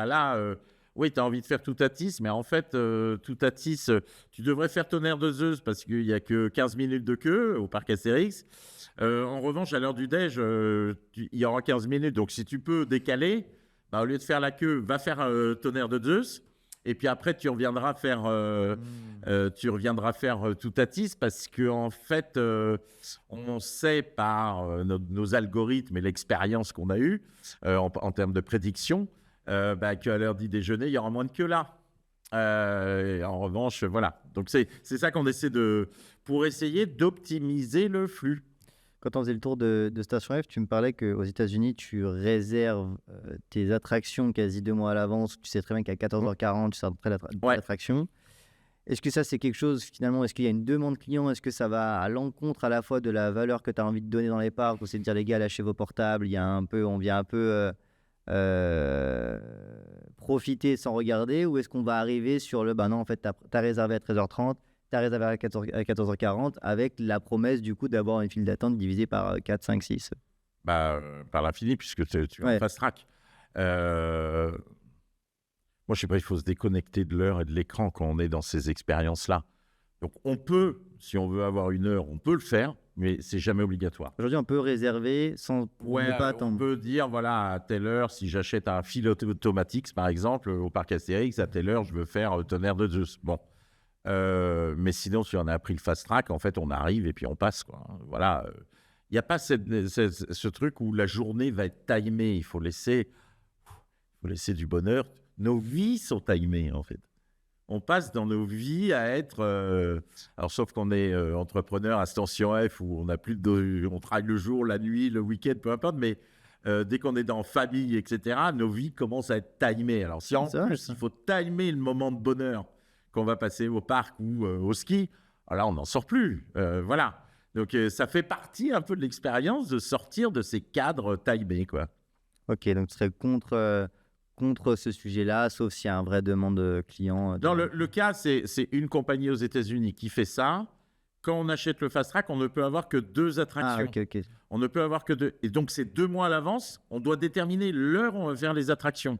Speaker 4: oui, tu as envie de faire Toutatis, mais en fait, Toutatis, tu devrais faire Tonnerre de Zeus parce qu'il n'y a que 15 minutes de queue au parc Astérix. En revanche, à l'heure du déj, il y aura 15 minutes. Donc, si tu peux décaler, au lieu de faire la queue, va faire Tonnerre de Zeus. Et puis après, tu reviendras faire Toutatis parce qu'en fait, on sait par nos algorithmes et l'expérience qu'on a eue en termes de prédiction qu'à l'heure du déjeuner, il y aura moins de queue là. En revanche, voilà. Donc, c'est ça qu'on essaie pour essayer d'optimiser le flux.
Speaker 3: Quand on faisait le tour de Station F, tu me parlais qu'aux États-Unis, tu réserves tes attractions quasi 2 mois à l'avance. Tu sais très bien qu'à 14h40, tu sors près de l'attraction. Est-ce que ça, c'est quelque chose, finalement, est-ce qu'il y a une demande client? Est-ce que ça va à l'encontre à la fois de la valeur que tu as envie de donner dans les parcs, ou c'est de dire, les gars, lâchez vos portables, on vient un peu profiter sans regarder, ou est-ce qu'on va arriver sur non, en fait, tu as réservé à 13h30, tu as réservé à 14h40 avec la promesse du coup d'avoir une file d'attente divisée par 4, 5, 6.
Speaker 4: Par l'infini, puisque tu as fast track. Moi, je ne sais pas, il faut se déconnecter de l'heure et de l'écran quand on est dans ces expériences-là. Donc, on peut, si on veut avoir une heure, on peut le faire, mais c'est jamais obligatoire.
Speaker 3: Aujourd'hui, on peut réserver sans ne pas attendre.
Speaker 4: On peut dire, voilà, à telle heure, si j'achète un fil automatique, par exemple, au parc Astérix, à telle heure, je veux faire Tonnerre de Zeus. Bon. Mais sinon, si on a pris le fast track, en fait, on arrive et puis on passe, quoi. Voilà. Il n'y a pas ce truc où la journée va être timée. Il faut laisser du bonheur. Nos vies sont timées, en fait. On passe dans nos vies à être... alors, sauf qu'on est entrepreneur à Station F où on a on travaille le jour, la nuit, le week-end, peu importe, mais dès qu'on est dans famille, etc., nos vies commencent à être timées. Alors, si en
Speaker 3: C'est vrai,
Speaker 4: plus,
Speaker 3: ça.
Speaker 4: il faut timer le moment de bonheur qu'on va passer au parc ou au ski, alors on n'en sort plus. Voilà. Donc, ça fait partie un peu de l'expérience de sortir de ces cadres timés, quoi.
Speaker 3: Ok, donc tu serais contre ce sujet-là, sauf s'il y a un vrai demande client.
Speaker 4: Dans le cas, c'est une compagnie aux États-Unis qui fait ça. Quand on achète le Fast Track, on ne peut avoir que 2 attractions.
Speaker 3: Ah, ok.
Speaker 4: On ne peut avoir que 2. Et donc, c'est 2 mois à l'avance. On doit déterminer l'heure où on va faire les attractions.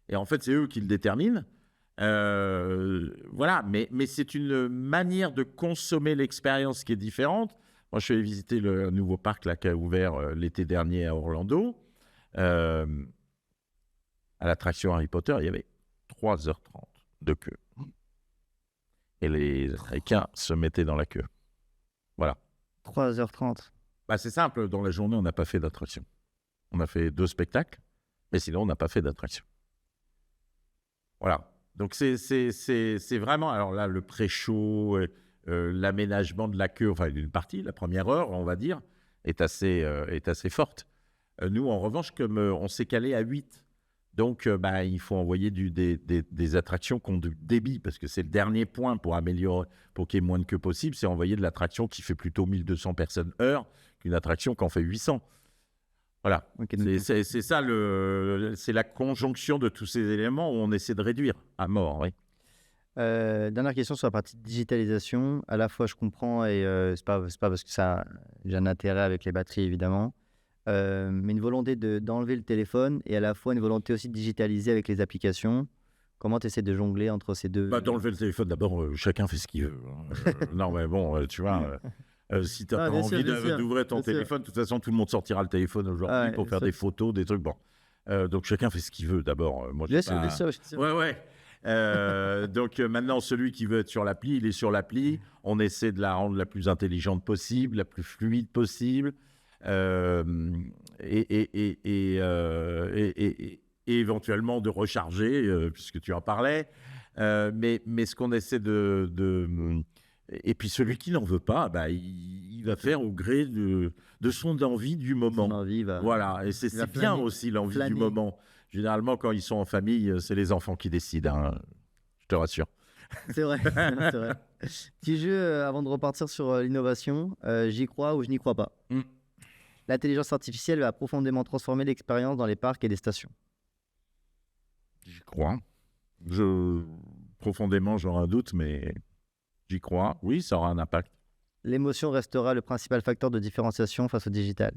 Speaker 4: Et en fait, c'est eux qui le déterminent. Voilà. Mais c'est une manière de consommer l'expérience qui est différente. Moi, je suis allé visiter le nouveau parc là, qui a ouvert l'été dernier à Orlando. À l'attraction Harry Potter, il y avait 3h30 de queue. Et les Américains se mettaient dans la queue. Voilà.
Speaker 3: 3h30.
Speaker 4: Bah, c'est simple, dans la journée, on n'a pas fait d'attraction. On a fait 2 spectacles, mais sinon, on n'a pas fait d'attraction. Voilà. Donc, c'est vraiment... Alors là, le pré-show, l'aménagement de la queue, enfin, d'une partie, la première heure, on va dire, est assez forte. Nous, en revanche, comme on s'est calé à 8, donc il faut envoyer des attractions qui ont du débit, parce que c'est le dernier point pour améliorer, pour qu'il y ait moins de queue possible, c'est envoyer de l'attraction qui fait plutôt 1200 personnes heure qu'une attraction qui en fait 800. Voilà.
Speaker 3: Ok, donc-
Speaker 4: C'est ça, c'est la conjonction de tous ces éléments où on essaie de réduire à mort. Oui.
Speaker 3: Dernière question sur la partie digitalisation. À la fois, je comprends, et c'est pas parce que ça j'ai un intérêt avec les batteries, évidemment, mais une volonté d'enlever le téléphone et à la fois une volonté aussi de digitaliser avec les applications. Comment tu essaies de jongler entre ces deux?
Speaker 4: D'enlever le téléphone, d'abord, chacun fait ce qu'il veut. Non, mais bon, tu vois, si tu n'as
Speaker 3: Ah,
Speaker 4: pas
Speaker 3: bien sûr,
Speaker 4: envie
Speaker 3: bien sûr,
Speaker 4: d'ouvrir ton
Speaker 3: bien sûr.
Speaker 4: téléphone, de toute façon, tout le monde sortira le téléphone aujourd'hui
Speaker 3: Ah ouais,
Speaker 4: pour faire
Speaker 3: ça-
Speaker 4: des photos, des trucs. Bon. Donc, chacun fait ce qu'il veut, d'abord. Moi,
Speaker 3: Bien
Speaker 4: j'ai
Speaker 3: sûr,
Speaker 4: pas-
Speaker 3: bien sûr, bien sûr.
Speaker 4: Ouais. Donc, maintenant, celui qui veut être sur l'appli, il est sur l'appli. On essaie de la rendre la plus intelligente possible, la plus fluide possible. Et éventuellement de recharger, puisque tu en parlais. Mais ce qu'on essaie Et puis celui qui n'en veut pas, il va faire au gré de son envie du
Speaker 3: Son
Speaker 4: moment.
Speaker 3: envie va.
Speaker 4: Voilà, et
Speaker 3: il va
Speaker 4: c'est bien
Speaker 3: flâner,
Speaker 4: aussi l'envie
Speaker 3: flâner.
Speaker 4: du moment. Généralement, quand ils sont en famille, c'est les enfants qui décident, hein, je te rassure.
Speaker 3: C'est vrai, c'est vrai. Petit jeu avant de repartir sur l'innovation. J'y crois ou je n'y crois pas.
Speaker 4: Mm.
Speaker 3: L'intelligence artificielle va profondément transformer l'expérience dans les parcs et les stations.
Speaker 4: J'y crois. Profondément, j'aurais un doute, mais j'y crois. Oui, ça aura un impact.
Speaker 3: L'émotion restera le principal facteur de différenciation face au digital.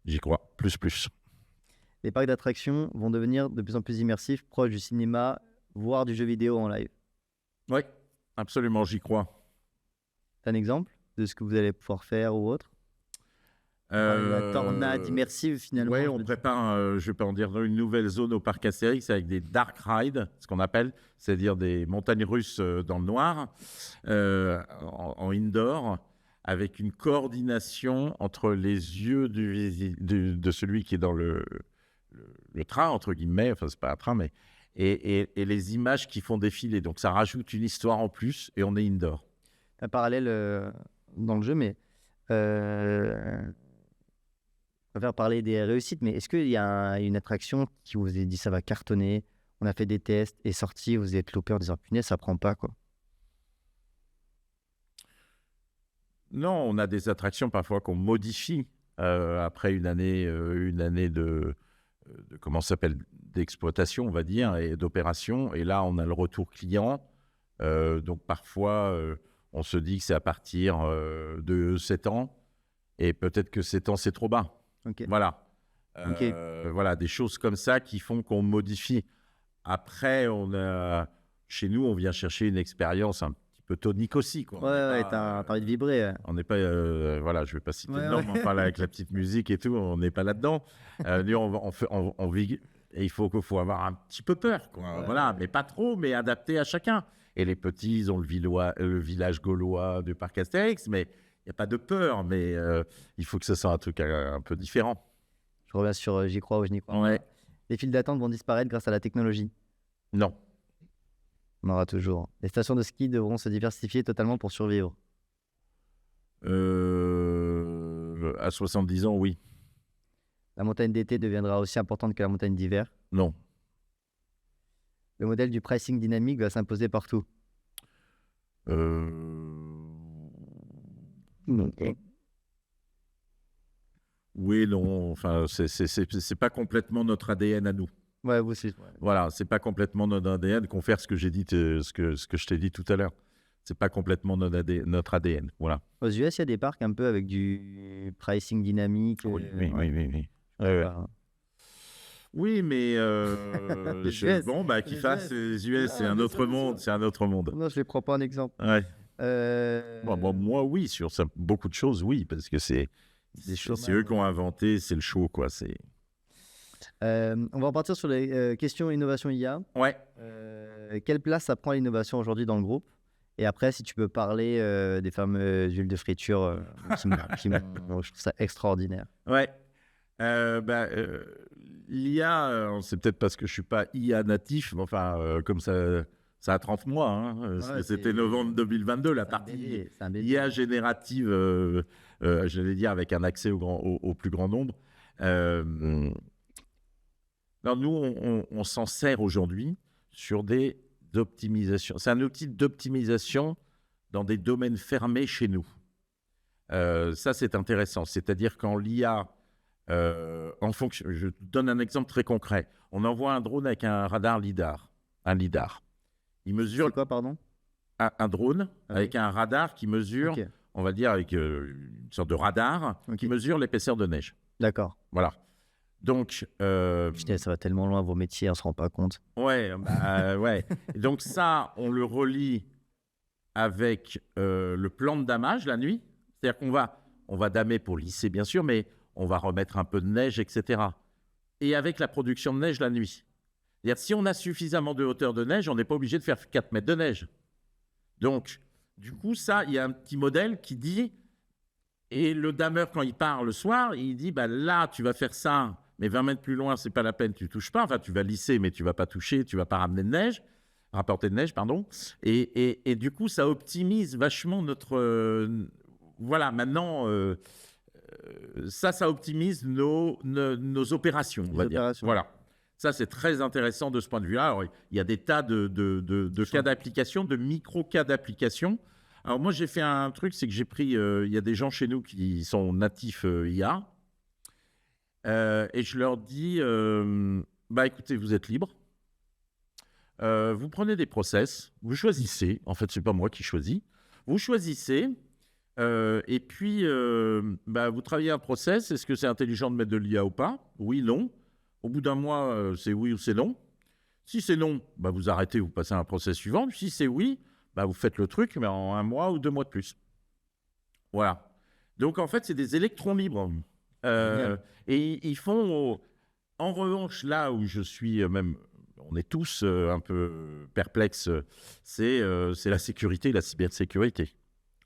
Speaker 4: J'y crois. Plus.
Speaker 3: Les parcs d'attractions vont devenir de plus en plus immersifs, proches du cinéma, voire du jeu vidéo en live.
Speaker 4: Oui, absolument, j'y crois.
Speaker 3: T'as un exemple de ce que vous allez pouvoir faire ou autre? La tornade immersive, finalement.
Speaker 4: Oui,
Speaker 3: je
Speaker 4: on
Speaker 3: me dis.
Speaker 4: prépare, je peux en dire, une nouvelle zone au parc Astérix avec des dark rides, ce qu'on appelle, c'est-à-dire des montagnes russes dans le noir, en indoor, avec une coordination entre les yeux de celui qui est dans le train, entre guillemets, enfin, c'est pas un train, mais et les images qui font défiler. Donc, ça rajoute une histoire en plus et on est indoor.
Speaker 3: Un parallèle dans le jeu, mais on va faire parler des réussites, mais est-ce qu'il y a une attraction qui vous a dit ça va cartonner, on a fait des tests et sorti, vous êtes loupé en disant punaise, ça prend pas quoi?
Speaker 4: Non, on a des attractions parfois qu'on modifie après une année de comment ça s'appelle, d'exploitation, on va dire, et d'opération. Et là, on a le retour client. Donc parfois, on se dit que c'est à partir de 7 ans. Et peut-être que 7 ans, c'est trop bas.
Speaker 3: Ok.
Speaker 4: Voilà.
Speaker 3: Ok.
Speaker 4: Voilà, des choses comme ça qui font qu'on modifie. Après, chez nous, on vient chercher une expérience un petit peu tonique aussi, quoi.
Speaker 3: Ouais, t'as envie de vibrer. Ouais.
Speaker 4: On n'est pas, voilà, je vais pas citer
Speaker 3: Ouais,
Speaker 4: le nom,
Speaker 3: ouais.
Speaker 4: mais on parle avec la petite musique et tout, on n'est pas là-dedans. Nous, on vit, et il faut avoir un petit peu peur, quoi.
Speaker 3: Ouais.
Speaker 4: Voilà, mais pas trop, mais adapté à chacun. Et les petits, ils ont le village gaulois du parc Astérix, mais il n'y a pas de peur, mais il faut que ce soit un truc un peu différent.
Speaker 3: Je reviens sur j'y crois ou je n'y crois
Speaker 4: Ouais.
Speaker 3: pas. Les files d'attente vont disparaître grâce à la technologie.
Speaker 4: Non.
Speaker 3: On en aura toujours. Les stations de ski devront se diversifier totalement pour survivre.
Speaker 4: À 70 ans, oui.
Speaker 3: La montagne d'été deviendra aussi importante que la montagne d'hiver.
Speaker 4: Non.
Speaker 3: Le modèle du pricing dynamique va s'imposer partout.
Speaker 4: Oui, non. Enfin, c'est pas complètement notre ADN à nous.
Speaker 3: Ouais, vous aussi. Ouais.
Speaker 4: Voilà, c'est pas complètement notre ADN qu'on fait ce que j'ai dit, ce que je t'ai dit tout à l'heure. C'est pas complètement notre ADN. Voilà.
Speaker 3: Aux US, il y a des parcs un peu avec du pricing dynamique.
Speaker 4: Oui. Ouais. Oui, mais bon, qu'ils fassent les US, c'est un autre monde, c'est un autre monde.
Speaker 3: Non, je les prends pas en exemple.
Speaker 4: Ouais. Bon, moi, oui, sur ça, beaucoup de choses, oui, parce que c'est eux qui ont inventé, c'est le show, quoi.
Speaker 3: On va repartir sur les questions innovation IA.
Speaker 4: Ouais.
Speaker 3: Quelle place ça prend l'innovation aujourd'hui dans le groupe? Et après, si tu peux parler des fameuses huiles de friture, je trouve ça extraordinaire.
Speaker 4: Ouais. L'IA, c'est peut-être parce que je suis pas IA natif, mais enfin, comme ça a 30 mois. Hein, c'était novembre 2022, la partie IA générative, j'allais dire, avec un accès au plus grand nombre. Alors nous, on s'en sert aujourd'hui sur des optimisations. C'est un outil d'optimisation dans des domaines fermés chez nous. Ça, c'est intéressant. C'est-à-dire quand l'IA, en fonction, je te donne un exemple très concret. On envoie un drone avec un radar LIDAR. Un LIDAR. Il mesure.
Speaker 3: C'est quoi, pardon?
Speaker 4: Un drone avec un radar qui mesure, on va dire, avec une sorte de radar qui mesure l'épaisseur de neige.
Speaker 3: D'accord.
Speaker 4: Voilà. Donc,
Speaker 3: putain, ça va tellement loin, vos métiers, on ne se rend pas compte.
Speaker 4: Ouais. Et donc ça, on le relie avec le plan de damage la nuit. C'est-à-dire qu'on va damer pour lisser, bien sûr, mais on va remettre un peu de neige, etc. Et avec la production de neige la nuit. C'est-à-dire si on a suffisamment de hauteur de neige, on n'est pas obligé de faire 4 mètres de neige. Donc, du coup, ça, il y a un petit modèle qui dit... Et le dameur, quand il part le soir, il dit, là, tu vas faire ça... Mais 20 mètres plus loin, c'est pas la peine, tu touches pas. Enfin, tu vas lisser, mais tu vas pas toucher, tu vas pas rapporter de neige, pardon. Et du coup, ça optimise vachement notre... voilà, maintenant, ça optimise nos opérations, on va dire. Voilà. Ça, c'est très intéressant de ce point de vue-là. Alors, il y a des tas de cas d'application, de micro-cas d'application. Alors, moi, j'ai fait un truc, c'est que j'ai pris... il y a des gens chez nous qui sont natifs IA. Et je leur dis, écoutez, vous êtes libres. Vous prenez des process, vous choisissez. En fait, c'est pas moi qui choisis. Vous choisissez, et puis vous travaillez un process. Est-ce que c'est intelligent de mettre de l'IA ou pas? Oui, non. Au bout d'un mois, c'est oui ou c'est non. Si c'est non, vous arrêtez, vous passez à un process suivant. Si c'est oui, vous faites le truc, mais en 1 mois ou 2 mois de plus. Voilà. Donc, en fait, c'est des électrons libres. Et ils font, en revanche, là où je suis même, on est tous un peu perplexes, c'est la sécurité, la cybersécurité.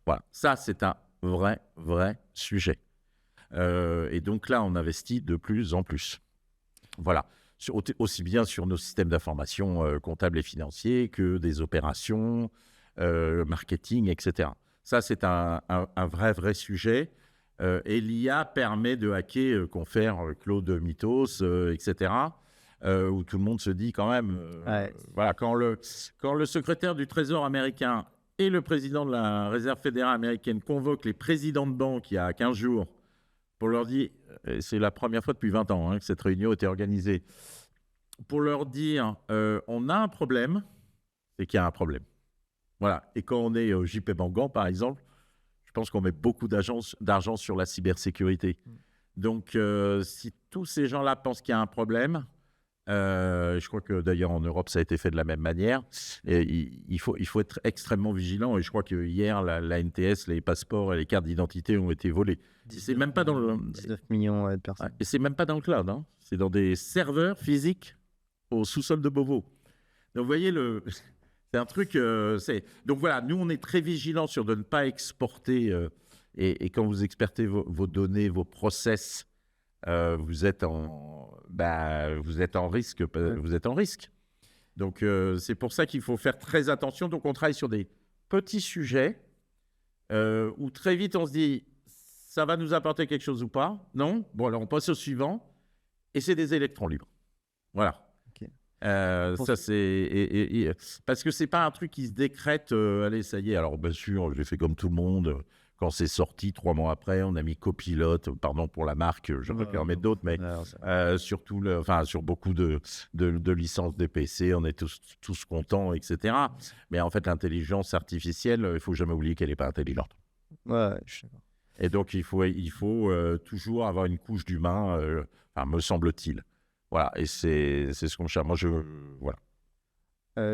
Speaker 4: Voilà, ça c'est un vrai sujet. Et donc là, on investit de plus en plus. Voilà, aussi bien sur nos systèmes d'information comptables et financiers que des opérations, marketing, etc. Ça, c'est un vrai sujet. Et l'IA permet de hacker, confère Claude Mythos, etc., où tout le monde se dit quand même... voilà, quand le secrétaire du Trésor américain et le président de la Réserve fédérale américaine convoquent les présidents de banque il y a 15 jours pour leur dire... c'est la première fois depuis 20 ans que cette réunion a été organisée. Pour leur dire, on a un problème, c'est qu'il y a un problème. Voilà. Et quand on est JP Morgan, par exemple, je pense qu'on met beaucoup d'argent sur la cybersécurité. Donc, si tous ces gens-là pensent qu'il y a un problème, je crois que d'ailleurs en Europe, ça a été fait de la même manière. Et il faut être extrêmement vigilant. Et je crois que hier, la NTS, les passeports et les cartes d'identité ont été volés. C'est même pas dans le
Speaker 3: 19 millions de personnes.
Speaker 4: Et c'est même pas dans le cloud. Hein. C'est dans des serveurs physiques au sous-sol de Beauvau. Donc, vous voyez c'est un truc... Donc voilà, nous, on est très vigilants sur de ne pas exporter. Et quand vous exportez vos données, vos process, vous êtes en risque. Vous êtes en risque. Donc, c'est pour ça qu'il faut faire très attention. Donc, on travaille sur des petits sujets où très vite, on se dit, ça va nous apporter quelque chose ou pas? Non? Bon, alors, on passe au suivant. Et c'est des électrons libres. Voilà.
Speaker 3: Ok.
Speaker 4: Ça, c'est... parce que c'est pas un truc qui se décrète, allez, ça y est. Alors, bien sûr, j'ai fait comme tout le monde. Quand c'est sorti, 3 mois après, on a mis copilote, pardon pour la marque, je ne vais pas en mettre d'autres, mais surtout sur beaucoup de licences de PC, on est tous contents, etc. Mais en fait, l'intelligence artificielle, il ne faut jamais oublier qu'elle n'est pas intelligente.
Speaker 3: Ouais, je suis d'accord.
Speaker 4: Et donc, il faut toujours avoir une couche d'humain, me semble-t-il. Voilà, et c'est ce qu'on cherche. Moi, voilà.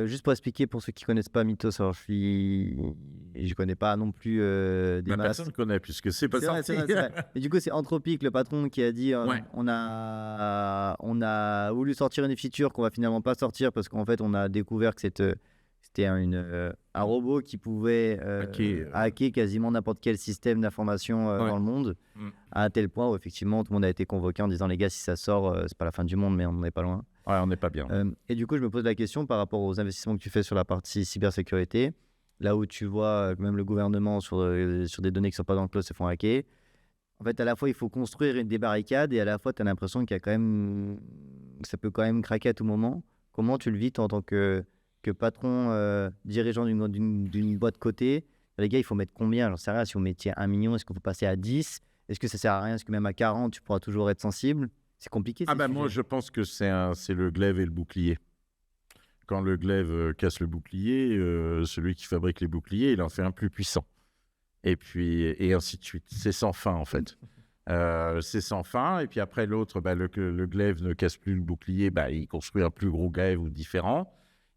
Speaker 3: Juste pour expliquer pour ceux qui ne connaissent pas Mythos, alors je connais pas non plus des masses.
Speaker 4: Personne ne connaît puisque c'est pas sorti.
Speaker 3: C'est vrai. Et du coup, c'est Anthropic, le patron, qui a dit
Speaker 4: Ouais.
Speaker 3: on a voulu sortir une feature qu'on va finalement pas sortir parce qu'en fait, on a découvert que c'était un robot qui pouvait hacker quasiment n'importe quel système d'information dans le monde, à un tel point où effectivement tout le monde a été convoqué en disant les gars, si ça sort, c'est pas la fin du monde, mais on n'en est pas loin.
Speaker 4: Ouais, on n'est pas bien.
Speaker 3: Et du coup, je me pose la question par rapport aux investissements que tu fais sur la partie cybersécurité, là où tu vois que même le gouvernement sur des données qui ne sont pas dans le cloud se font hacker. En fait, à la fois, il faut construire des barricades et à la fois, tu as l'impression qu'il y a quand même... ça peut quand même craquer à tout moment. Comment tu le vis toi, en tant que patron, dirigeant d'une boîte cotée? Les gars, il faut mettre combien? J'en sais rien. Si vous mettiez 1 million, est-ce qu'il faut passer à 10? Est-ce que ça sert à rien? Est-ce que même à 40, tu pourras toujours être sensible? C'est compliqué.
Speaker 4: Moi, je pense que c'est le glaive et le bouclier. Quand le glaive casse le bouclier, celui qui fabrique les boucliers, il en fait un plus puissant. Et ainsi de suite. C'est sans fin, en fait. C'est sans fin. Et puis après, l'autre, le glaive ne casse plus le bouclier, il construit un plus gros glaive ou différent.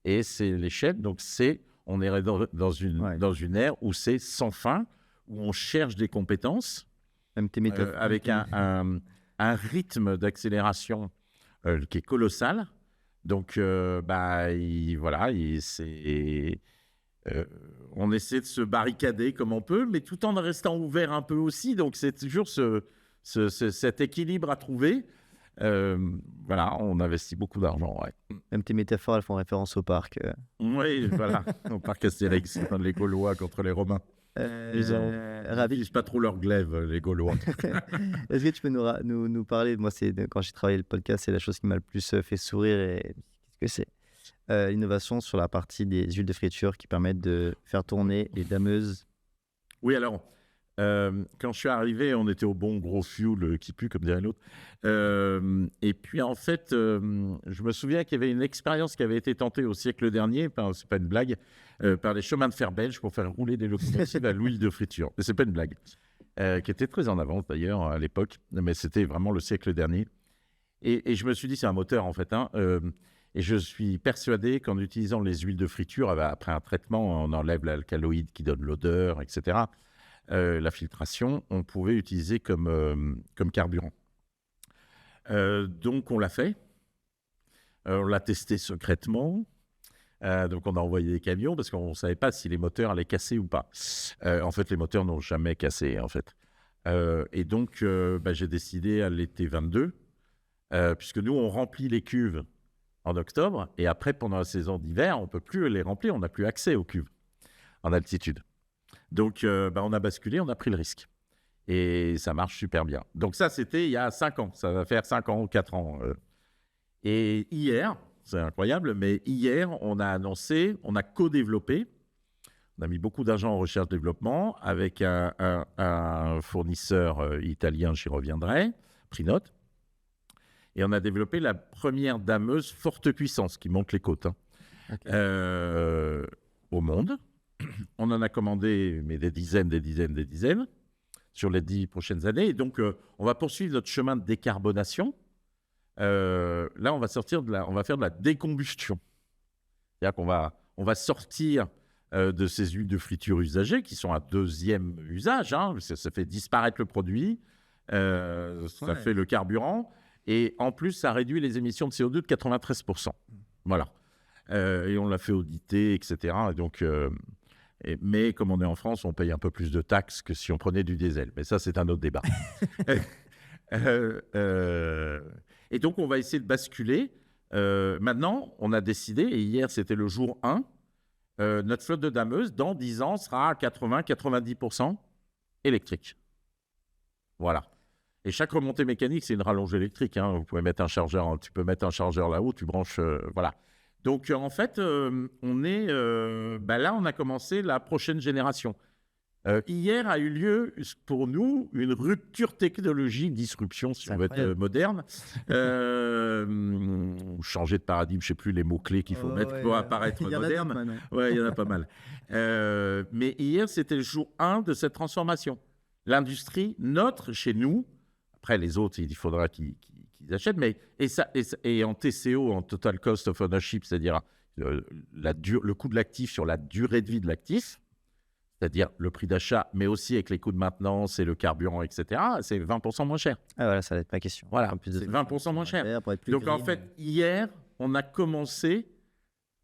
Speaker 4: Et c'est l'échelle. Donc, on est dans une ère où c'est sans fin, où on cherche des compétences.
Speaker 3: Même tes méthodes.
Speaker 4: Avec un rythme d'accélération qui est colossal. Donc, on essaie de se barricader comme on peut, mais tout en restant ouvert un peu aussi. Donc, c'est toujours cet équilibre à trouver. On investit beaucoup d'argent. Ouais.
Speaker 3: Même tes métaphores, elles font référence au parc.
Speaker 4: Oui, voilà, au parc Astérix, les Gaulois contre les Romains. Ils n'utilisent pas trop leur glaive, les Gaulois.
Speaker 3: Est-ce que tu peux nous parler? Moi, quand j'ai travaillé le podcast, c'est la chose qui m'a le plus fait sourire. Et qu'est-ce que c'est? L'innovation sur la partie des huiles de friture qui permettent de faire tourner les dameuses.
Speaker 4: Oui, alors, quand je suis arrivé, on était au bon gros fuel qui pue, comme dirait l'autre. Et puis, en fait, je me souviens qu'il y avait une expérience qui avait été tentée au siècle dernier, c'est pas une blague, par les chemins de fer belges pour faire rouler des locomotives à l'huile de friture. Et c'est pas une blague. Qui était très en avance, d'ailleurs, à l'époque, mais c'était vraiment le siècle dernier. Et je me suis dit, c'est un moteur, en fait. Et je suis persuadé qu'en utilisant les huiles de friture, après un traitement, on enlève l'alcaloïde qui donne l'odeur, etc., la filtration, on pouvait utiliser comme carburant. Donc, on l'a fait. On l'a testé secrètement. Donc, on a envoyé des camions parce qu'on ne savait pas si les moteurs allaient casser ou pas. En fait, les moteurs n'ont jamais cassé, en fait. Et donc, j'ai décidé à l'été 22, puisque nous, on remplit les cuves en octobre. Et après, pendant la saison d'hiver, on ne peut plus les remplir. On n'a plus accès aux cuves en altitude. Donc, on a basculé, on a pris le risque. Et ça marche super bien. Donc ça, c'était il y a 5 ans. Ça va faire 5 ans ou 4 ans. Et hier, c'est incroyable, mais hier, on a annoncé, on a co-développé, on a mis beaucoup d'argent en recherche-développement avec un fournisseur italien, j'y reviendrai, Prinote. Et on a développé la première dameuse forte puissance qui monte les côtes au monde. On en a commandé des dizaines sur les 10 prochaines années. Et donc, on va poursuivre notre chemin de décarbonation. Là, on va faire de la décombustion. C'est-à-dire qu'on va sortir de ces huiles de friture usagées qui sont un deuxième usage. Ça fait disparaître le produit, ça fait le carburant. Et en plus, ça réduit les émissions de CO2 de 93%. Voilà. Et on l'a fait auditer, etc. Et donc... mais comme on est en France, on paye un peu plus de taxes que si on prenait du diesel. Mais ça, c'est un autre débat. Et donc, on va essayer de basculer. Maintenant, on a décidé, et hier, c'était le jour 1, notre flotte de dameuses, dans 10 ans, sera à 80-90% électrique. Voilà. Et chaque remontée mécanique, c'est une rallonge électrique. Hein. Vous pouvez mettre un chargeur, tu peux mettre un chargeur là-haut, tu branches, voilà. Donc en fait, on est, là, on a commencé la prochaine génération. Hier a eu lieu pour nous une rupture technologique, disruption si on veut être moderne. Changer de paradigme, je ne sais plus les mots-clés qu'il faut mettre pour apparaître moderne. Oui, il y en a pas mal. Mais hier, c'était le jour 1 de cette transformation. L'industrie, chez nous, après les autres, il faudra qu'ils achètent, mais et en TCO, en Total Cost of Ownership, c'est-à-dire le coût de l'actif sur la durée de vie de l'actif, c'est-à-dire le prix d'achat, mais aussi avec les coûts de maintenance et le carburant, etc., c'est 20% moins cher.
Speaker 3: Ah voilà, ça va être ma question.
Speaker 4: Voilà, c'est 20% moins cher. Donc en fait, hier, on a commencé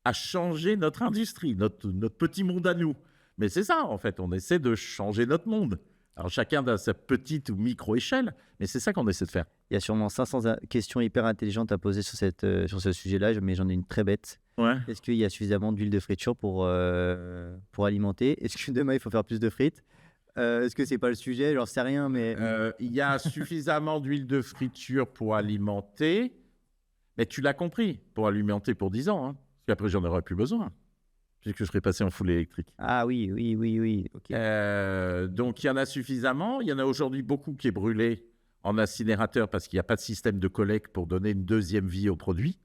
Speaker 4: à changer notre industrie, notre petit monde à nous. Mais c'est ça, en fait, on essaie de changer notre monde. Alors chacun à sa petite ou micro-échelle, mais c'est ça qu'on essaie de faire.
Speaker 3: Il y a sûrement 500 questions hyper intelligentes à poser sur ce sujet-là, mais j'en ai une très bête.
Speaker 4: Ouais.
Speaker 3: Est-ce qu'il y a suffisamment d'huile de friture pour alimenter? Est-ce que demain, il faut faire plus de frites? Est-ce que c'est pas le sujet? J'en sais rien, mais...
Speaker 4: Il y a suffisamment d'huile de friture pour alimenter, mais tu l'as compris, pour alimenter pour 10 ans. Hein, parce qu'après, j'en aurai plus besoin, puisque je serai passé en full électrique.
Speaker 3: Ah oui. Okay.
Speaker 4: Donc, il y en a suffisamment. Il y en a aujourd'hui beaucoup qui est brûlé en incinérateur parce qu'il n'y a pas de système de collecte pour donner une deuxième vie au produit.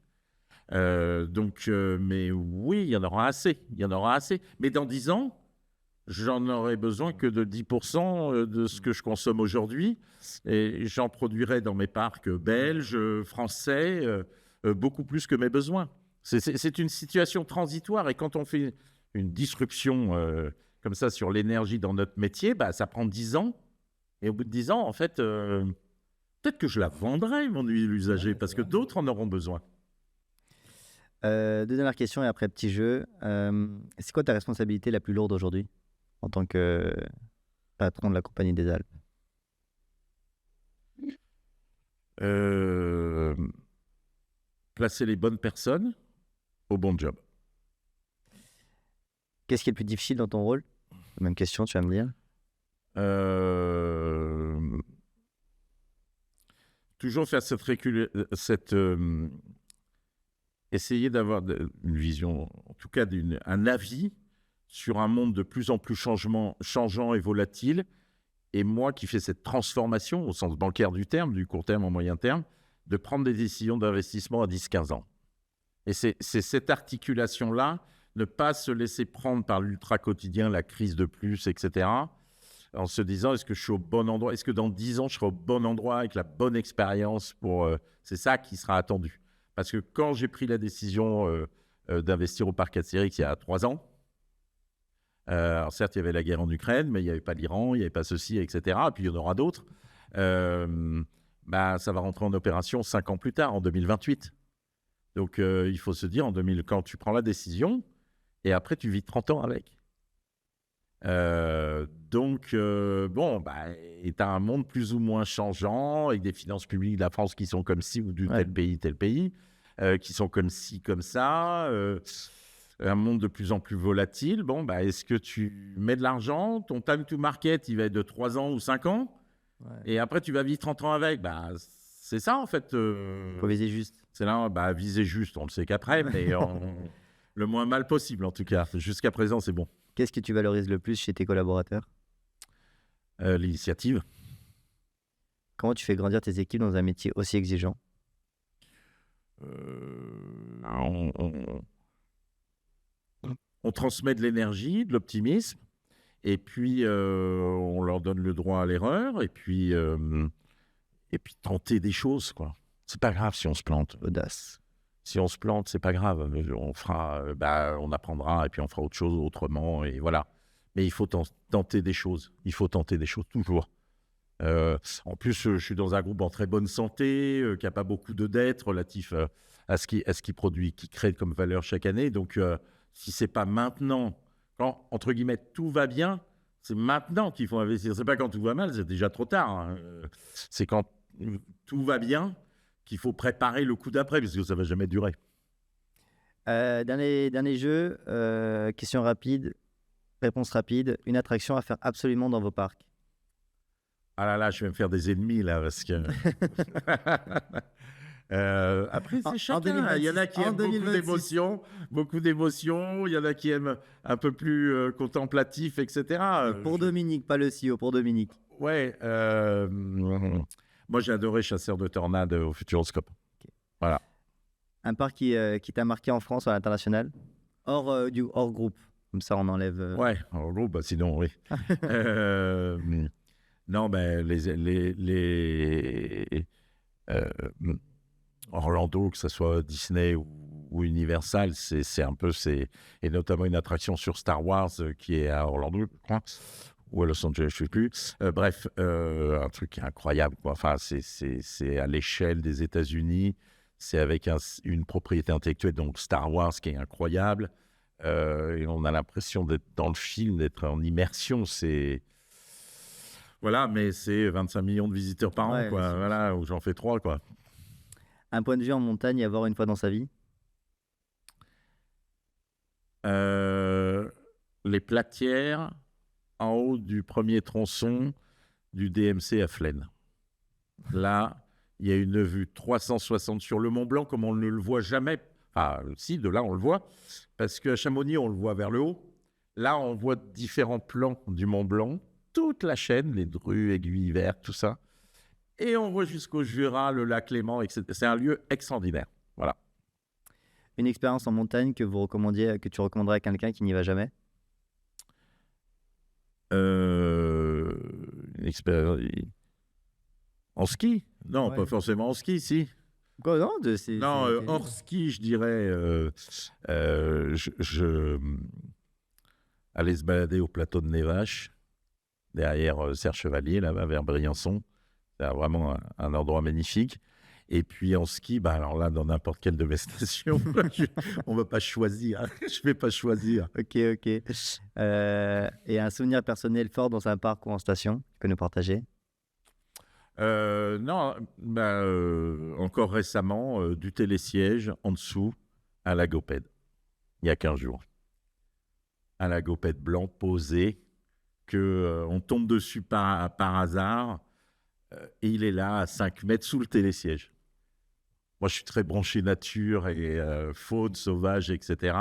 Speaker 4: Mais oui, il y en aura assez. Mais dans 10 ans, j'en aurai besoin que de 10% de ce que je consomme aujourd'hui. Et j'en produirai dans mes parcs belges, français, beaucoup plus que mes besoins. C'est une situation transitoire. Et quand on fait une disruption comme ça sur l'énergie dans notre métier, ça prend 10 ans. Et au bout de 10 ans, en fait, peut-être que je la vendrai, mon huile usagée, parce que d'autres en auront besoin.
Speaker 3: Deux dernières questions et après petit jeu. C'est quoi ta responsabilité la plus lourde aujourd'hui en tant que patron de la Compagnie des Alpes?
Speaker 4: Placer les bonnes personnes au bon job.
Speaker 3: Qu'est-ce qui est le plus difficile dans ton rôle? Même question, tu vas me dire.
Speaker 4: Toujours faire essayer d'avoir une vision, en tout cas un avis sur un monde de plus en plus changeant et volatile. Et moi qui fais cette transformation, au sens bancaire du terme, du court terme au moyen terme, de prendre des décisions d'investissement à 10-15 ans. Et c'est cette articulation-là, ne pas se laisser prendre par l'ultra-quotidien, la crise de plus, etc., en se disant, est-ce que je suis au bon endroit? Est-ce que dans 10 ans, je serai au bon endroit avec la bonne expérience c'est ça qui sera attendu. Parce que quand j'ai pris la décision d'investir au parc Astérix il y a 3 ans, alors certes, il y avait la guerre en Ukraine, mais il n'y avait pas l'Iran, il n'y avait pas ceci, etc. Et puis, il y en aura d'autres. Ça va rentrer en opération 5 ans plus tard, en 2028. Donc, il faut se dire, quand tu prends la décision, et après, tu vis 30 ans avec. Et tu as un monde plus ou moins changeant, avec des finances publiques de la France qui sont comme ci, ou du tel pays, qui sont comme ci, comme ça, un monde de plus en plus volatile. Est-ce que tu mets de l'argent? Ton time to market, il va être de 3 ans ou 5 ans, et après, tu vas vivre 30 ans avec. C'est ça, en fait.
Speaker 3: Faut viser juste.
Speaker 4: C'est là, viser juste, on le sait qu'après, mais le moins mal possible, en tout cas. Jusqu'à présent, c'est bon.
Speaker 3: Qu'est-ce que tu valorises le plus chez tes collaborateurs?
Speaker 4: L'initiative.
Speaker 3: Comment tu fais grandir tes équipes dans un métier aussi exigeant?
Speaker 4: On transmet de l'énergie, de l'optimisme, et puis on leur donne le droit à l'erreur, et puis tenter des choses, quoi. C'est pas grave si on se plante.
Speaker 3: Audace.
Speaker 4: Si on se plante, c'est pas grave. On fera, on apprendra et puis on fera autre chose autrement, et voilà. Mais il faut tenter des choses. Il faut tenter des choses toujours. En plus, je suis dans un groupe en très bonne santé, qui n'a pas beaucoup de dettes relatif à ce qui produit, qui crée comme valeur chaque année. Donc, si c'est pas maintenant, quand entre guillemets tout va bien, c'est maintenant qu'il faut investir. C'est pas quand tout va mal, c'est déjà trop tard. Hein. C'est quand tout va bien qu'il faut préparer le coup d'après, parce que ça ne va jamais durer.
Speaker 3: Dernier jeu, question rapide, réponse rapide. Une attraction à faire absolument dans vos parcs?
Speaker 4: Ah là là, je vais me faire des ennemis là parce que. Après, c'est chacun. Il y en a qui aiment beaucoup d'émotions. Il y en a qui aiment un peu plus contemplatif, etc.
Speaker 3: Pour Dominique, pas le CEO, pour Dominique.
Speaker 4: Ouais. Moi, j'ai adoré Chasseur de tornades au Futuroscope.
Speaker 3: Ok.
Speaker 4: Voilà.
Speaker 3: Un parc qui t'a marqué en France ou à l'international, hors groupe. Comme ça, on enlève.
Speaker 4: Ouais, en gros, bah, sinon, oui. Non, ben, Orlando, que ce soit Disney ou Universal, c'est un peu, et notamment une attraction sur Star Wars qui est à Orlando, je crois, ou à Los Angeles, je ne sais plus. Bref, un truc qui est incroyable, quoi. Enfin, c'est à l'échelle des États-Unis, c'est avec une propriété intellectuelle, donc Star Wars, qui est incroyable. Et on a l'impression d'être dans le film, d'être en immersion. Voilà, mais c'est 25 millions de visiteurs par an, quoi. Voilà, où j'en fais 3, quoi.
Speaker 3: Un point de vue en montagne à voir une fois dans sa vie?
Speaker 4: Les Platières, en haut du premier tronçon du DMC à Flaine. Là, il y a une vue 360 sur le Mont Blanc, comme on ne le voit jamais. Enfin, si, de là, on le voit. Parce qu'à Chamonix, on le voit vers le haut. Là, on voit différents plans du Mont Blanc, toute la chaîne, les Drues, Aiguilles Vertes, tout ça. Et on voit jusqu'au Jura, le lac Léman, etc. C'est un lieu extraordinaire. Voilà.
Speaker 3: Une expérience en montagne que tu recommanderais à quelqu'un qui n'y va jamais?
Speaker 4: Une expérience en ski? Non, pas forcément en ski, si.
Speaker 3: Quoi, non,
Speaker 4: non, hors ski, je dirais, aller se balader au plateau de Névache, derrière Serre Chevalier, là-bas, vers Briançon. C'est vraiment un endroit magnifique. Et puis en ski, bah alors là, dans n'importe quelle de mes stations, on ne va pas choisir. Je ne vais pas choisir.
Speaker 3: Ok. Et un souvenir personnel fort dans un parc ou en station que nous partager?
Speaker 4: Non, encore récemment, du télésiège en dessous à la Goped, il y a 15 jours. À la Goped blanc posé, on tombe dessus par hasard, et il est là à 5 mètres sous le télésiège. Moi, je suis très branché nature et faune, sauvage, etc.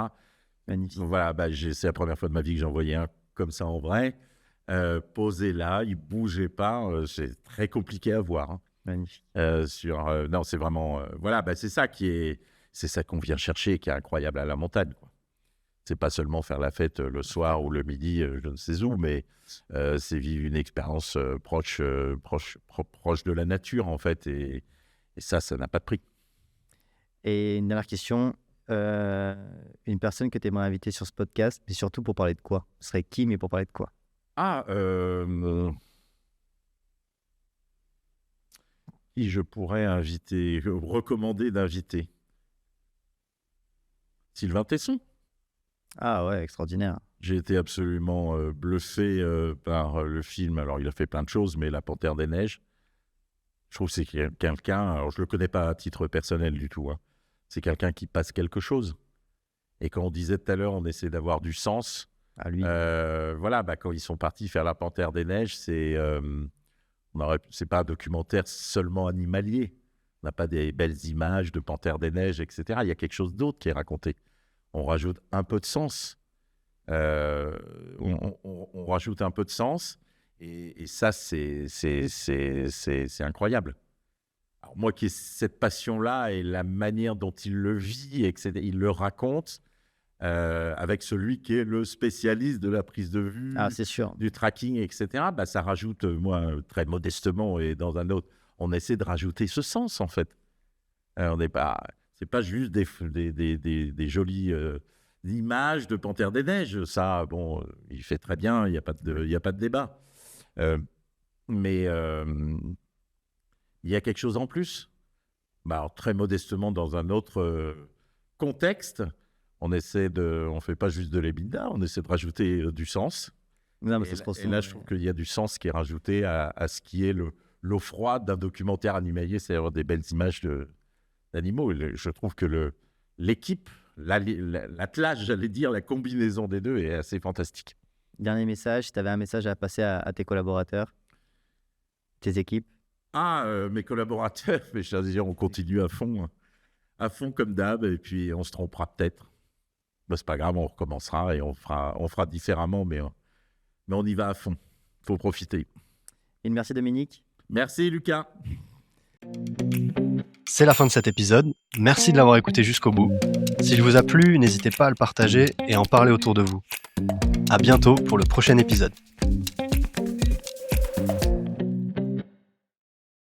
Speaker 3: Magnifique.
Speaker 4: Donc, voilà, c'est la première fois de ma vie que j'en voyais un comme ça en vrai. Posé là, il ne bougeait pas. C'est très compliqué à voir. Hein.
Speaker 3: Magnifique.
Speaker 4: Non, c'est vraiment... voilà, c'est ça c'est ça qu'on vient chercher, qui est incroyable à la montagne, quoi. C'est pas seulement faire la fête le soir ou le midi, je ne sais où, mais c'est vivre une expérience proche de la nature, en fait. Et ça n'a pas de prix.
Speaker 3: Et une dernière question. Une personne que tu aimerais inviter sur ce podcast, mais surtout pour parler de quoi? Ce serait qui, mais pour parler de quoi?
Speaker 4: Qui je pourrais recommander d'inviter? Sylvain Tesson.
Speaker 3: Ah ouais, extraordinaire.
Speaker 4: J'ai été absolument bluffé par le film. Alors, il a fait plein de choses, mais La Panthère des Neiges, je trouve que c'est quelqu'un... Alors, je ne le connais pas à titre personnel du tout. Hein. C'est quelqu'un qui passe quelque chose. Et quand on disait tout à l'heure, on essaie d'avoir du sens.
Speaker 3: À lui.
Speaker 4: Voilà, quand ils sont partis faire La Panthère des Neiges, c'est pas un documentaire seulement animalier. On n'a pas des belles images de Panthère des Neiges, etc. Il y a quelque chose d'autre qui est raconté. On rajoute un peu de sens. On rajoute un peu de sens. Et ça, c'est incroyable. Alors moi qui ai cette passion-là et la manière dont il le vit, etc., il le raconte avec celui qui est le spécialiste de la prise de vue,
Speaker 3: c'est sûr.
Speaker 4: du tracking, etc., ça rajoute, moi, très modestement et dans un autre, on essaie de rajouter ce sens, en fait. C'est pas juste des jolies images de Panthère des Neiges. Ça, bon, il fait très bien, il n'y a pas de débat. Mais il y a quelque chose en plus. Alors, très modestement, dans un autre contexte, on fait pas juste de l'ébida, on essaie de rajouter du sens.
Speaker 3: Non, mais
Speaker 4: et là, je trouve qu'il y a du sens qui est rajouté à ce qui est l'eau froide d'un documentaire animalier, c'est-à-dire des belles images d'animaux. Je trouve que l'équipe, l'attelage, j'allais dire, la combinaison des deux est assez fantastique.
Speaker 3: Dernier message, si tu avais un message à passer à tes collaborateurs? Tes équipes?
Speaker 4: Mes collaborateurs, mais je veux dire, on continue à fond comme d'hab, et puis on se trompera peut-être. C'est pas grave, on recommencera et on fera différemment, mais on y va à fond. Il faut profiter.
Speaker 3: Et merci Dominique.
Speaker 4: Merci Lucas.
Speaker 2: C'est la fin de cet épisode. Merci de l'avoir écouté jusqu'au bout. S'il vous a plu, n'hésitez pas à le partager et à en parler autour de vous. À bientôt pour le prochain épisode.